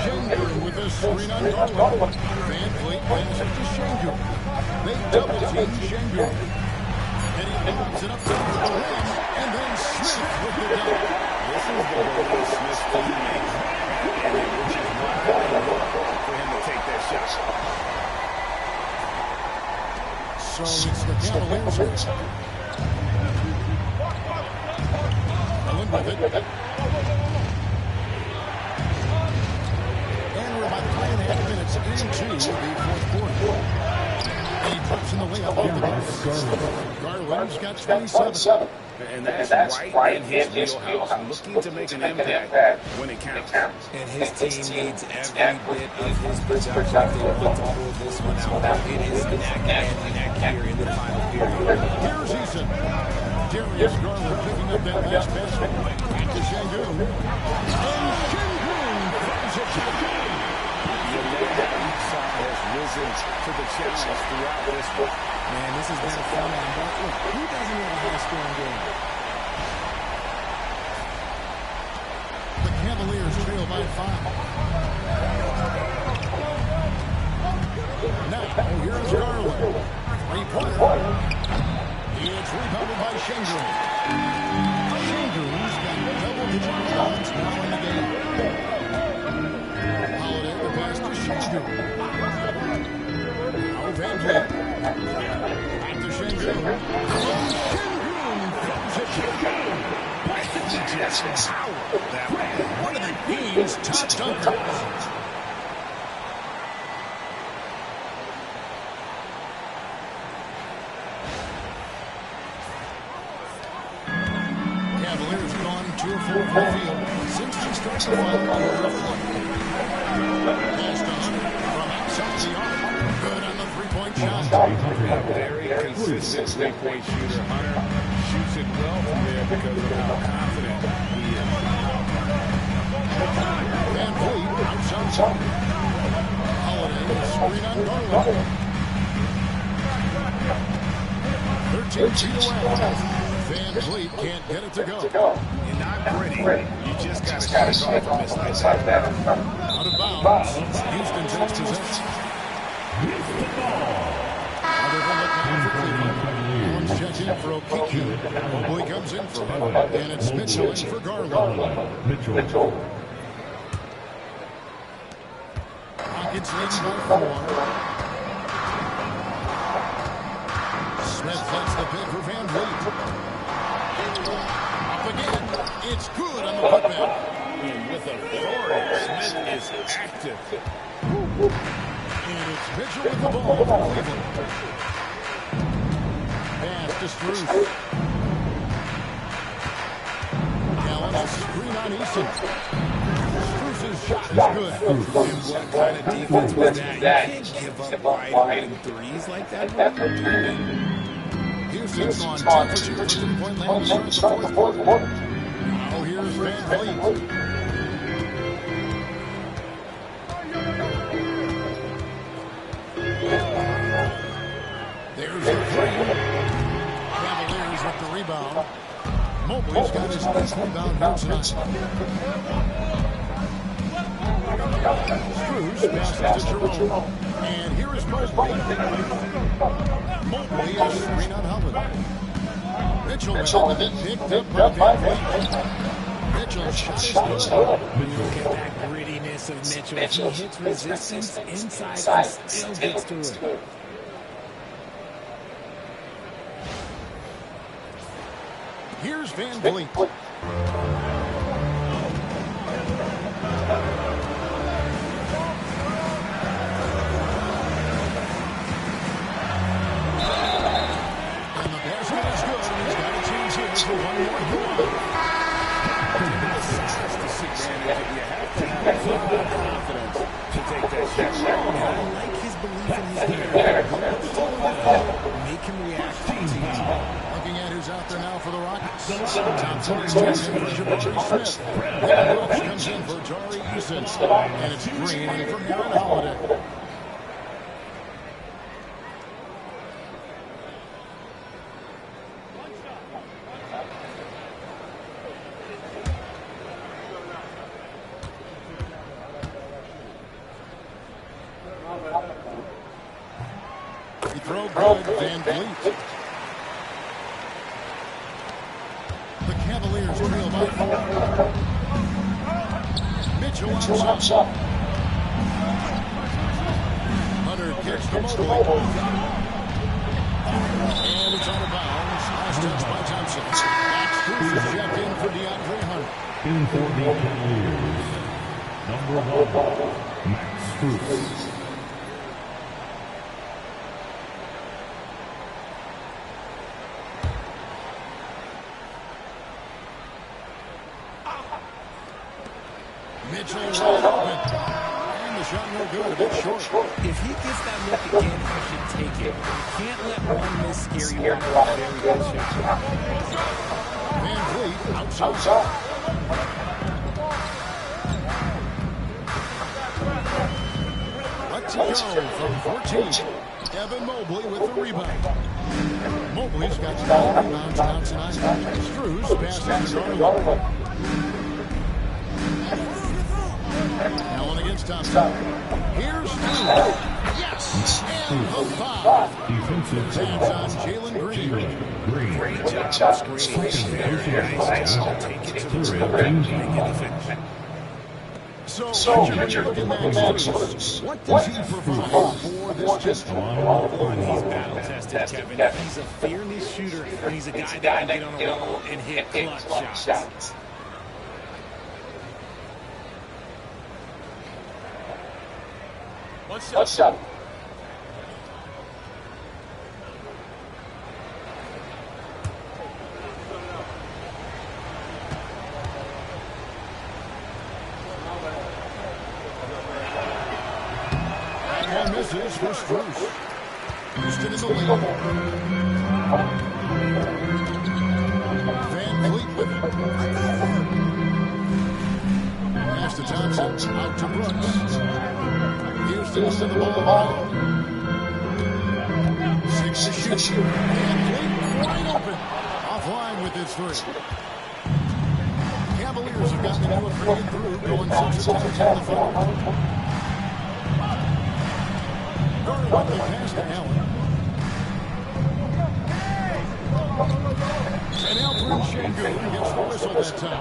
Schengen with a screen on Garland. Van Vliet passes to Schengen. They double team Schengen. And he opens it up to the rim. And then Smith with the dunk. This is the Will Smith teammate. And it was just wide for him to take that shot. So it's the Cavaliers. Allen with it. And we're about 3.5 minutes into the fourth quarter. And he drops in the layup off the bench. Garland's got 27. And that's right in his wheelhouse, looking to make an impact when it counts. And his team needs every bit of his production if they want to pull this one out. It is neck and neck here in the final period. Here's Eason. Darius Garland picking up that last basket. To Schengen. And Schengen throws it to the goal. Each side has risen to the challenge throughout this one. Man, this has been a fun one. But look, who doesn't want a high-scoring game? The Cavaliers trail by 5. Now, here's Garland. 3-pointer. It's rebounded by Schengen. Schengen's got double-digit rebounds now in the game. Holiday the pass to Schengen. Now Van Vliet. Back to Schengen. Schengen throws it to the goal. He just powered that man. One of the game's top dunkers. Cavaliers gone 2 of 4 from the field since they started the final quarter of play. Pass to Hunter from outside the arc. Good on the three-point shot. Very consistent three-point shooter. Hunter shoots it well from there because of how confident he is. Van Vliet outside. Holiday screen on Garland. 13 feet away. Van Vliet can't get it to go. You're not pretty. You just got to shake off a miss like that. Out of bounds. Houston takes possession. Allen's checked in for Okeke. Mobley comes in for him. And it's Mitchell in for Garland. Mitchell. Rockets leading by 4. Smith lets the pick for Van Vliet. Up again. It's good on the putback. And with authority, Smith is active. And it's Mitchell with the ball for Cleveland. Pass to Strus. Allen, a screen on Easton. Strus's shot is good. And what kind of defense was that? You can't give up wide open threes like that. Houston's gone 2 for 2 for 3-point land to start the fourth quarter. Now here's Van Vliet. There's the three. Cavaliers with the rebound. Mobley's got his 8th rebound here tonight. Strus passes to Jerome. And here is Mobley. Mobley is screen on Hubbard. Mitchell with it, picked up by Van Vliet. Mitchell's shot is good. Look at that grittiness of Mitchell. He hits resistance inside and still gets to it. Here's Van Vliet. As good as good. He's got a chance here for one more goal. You have to have a lot of confidence to take that shot. And I like his belief in his gear. Make him react to easy. Looking at who's out there now for the Rockets. Thompson is checking in for Jabari Smith. Then Brooks comes in for Tari Eason. And it's Green in for Aaron Holiday. He throw good, Van Vliet. The Cavaliers trail by 4. Mitchell outside. Hunter kicks to Mobley. And it's out of bounds. Last touch by Thompson. Max Strus is checked in for DeAndre Hunter. In for the Cavaliers, number 1, Max Strus. Mitchell wide open. And the shot no good, a bit short. If he gets that look again, he should take it. You can't let one miss scare you out of a very good shot. Van Vliet outside. Let's go from 14. Evan Mobley with the rebound. Mobley's got 9 rebounds now tonight. Strus passes to Garland. Allen against Thompson. Here's Strus. Yes! And the foul. Defensive Hands on Jalen Green. Green. Great job screening. Very nice job. Take it to the rim and get the finish. So when you're looking at Strus, what does he provide for this team? He's battle-tested, Kevin. He's a fearless shooter, and he's a guy that can get on a roll and hit clutch shots. One shot. And misses for Strus. Houston in the lead. Van Vliet with it. Pass to Thompson. Out to Brooks. Houston's to the ball. 6 to shoot. Van Vliet wide open. Offline with his 3. Cavaliers have gotten into it pretty through, going 6 of 10 in the final. Garland the pass to Allen. And Alperen Şengün gets the whistle that time.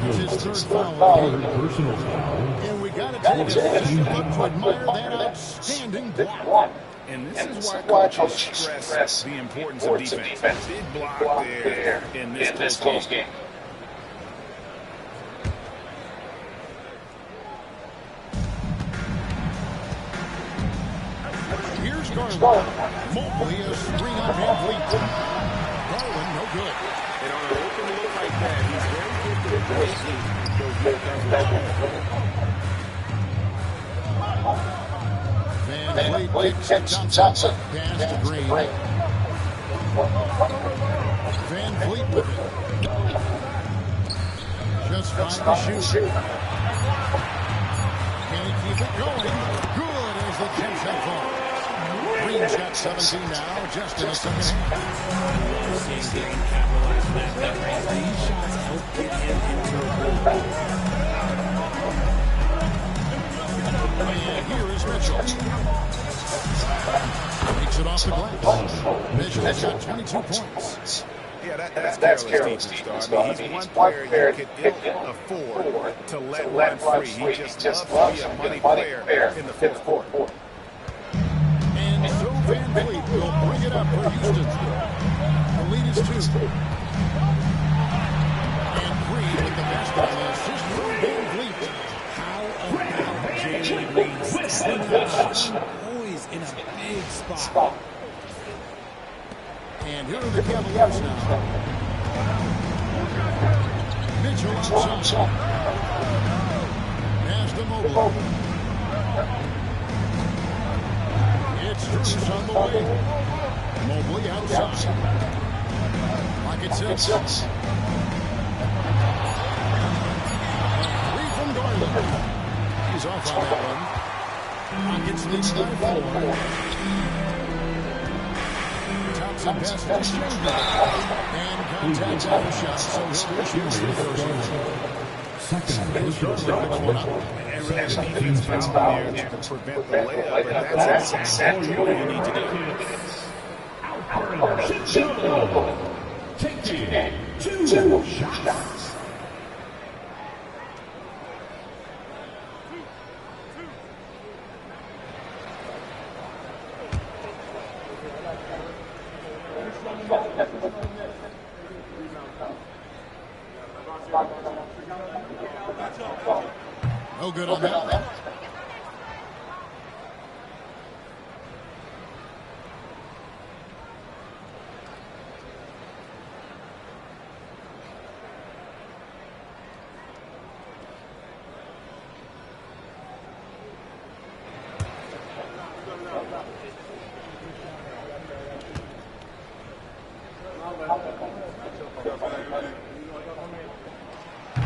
It's his 3rd foul of the game. Personal foul. And we got to take a second to admire that outstanding block. And this is why coaches stress the importance of defense. Big block there in this close game. Here's Garland. Mobley is screen on Van Vliet. Garland, no good. And on an open look like that, he's very gifted at breaking those Van Vliet kicks to Thompson. Pass to Green. Van Vliet with it. Just 5 to shoot. Can he keep it going? Good as the 10 shot fall. Green's got 17 now, just in the second half. Seeing Green capitalize on that mid-range. These shots help get him into a goal. And here is Mitchell. Takes it off the glass. Mitchell's got 22 points. Yeah, that's careless defense. I mean, he's one player you could ill afford to let run free. He just loves to be a money player in the fourth quarter. And so Van Vliet will bring it up for Houston. The lead is 2. And Green with the best on the assist for Van Vliet. How about Jalen Green stepping up, always in a big spot. And here are the Cavaliers now. Mitchell outside. Pass to Mobley. It's Strus on the way. Mobley outside. Pocket six. Three from Garland. He's off on that one. Rockets lead by 4. Thompson passes to Schindler. And contact on the shot, so he'll be shooting free throws here. Second Here's Garland picks one up. And really, the defense foul there to prevent the layup, but that's exactly what you need to do. taking 2 shots. No good on that one.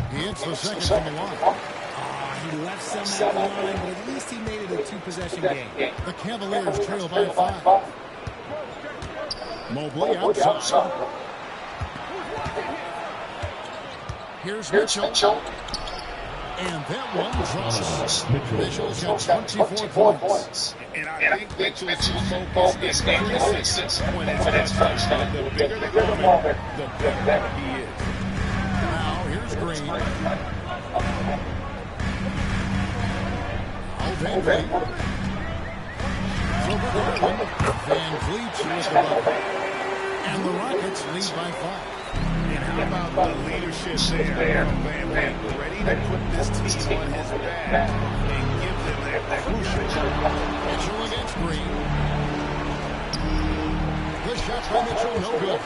He hits the second from the line. He left some at the line, but at least he made it a 2-possession game. The Cavaliers trail by 5. Mobley outside. Here's Mitchell. And that one draws. Mitchell's got 24 points. And I think Mitchell's focus is increases when it's touched. The bigger the moment, the better he is. Now here's Green. Van Vliet. Van Vliet with the bucket. And the Rockets lead by 5. And how about the leadership there from Van Vliet, ready to put this team on his back and give them that crucial shot. Mitchell against Green. The shot by Mitchell, no good.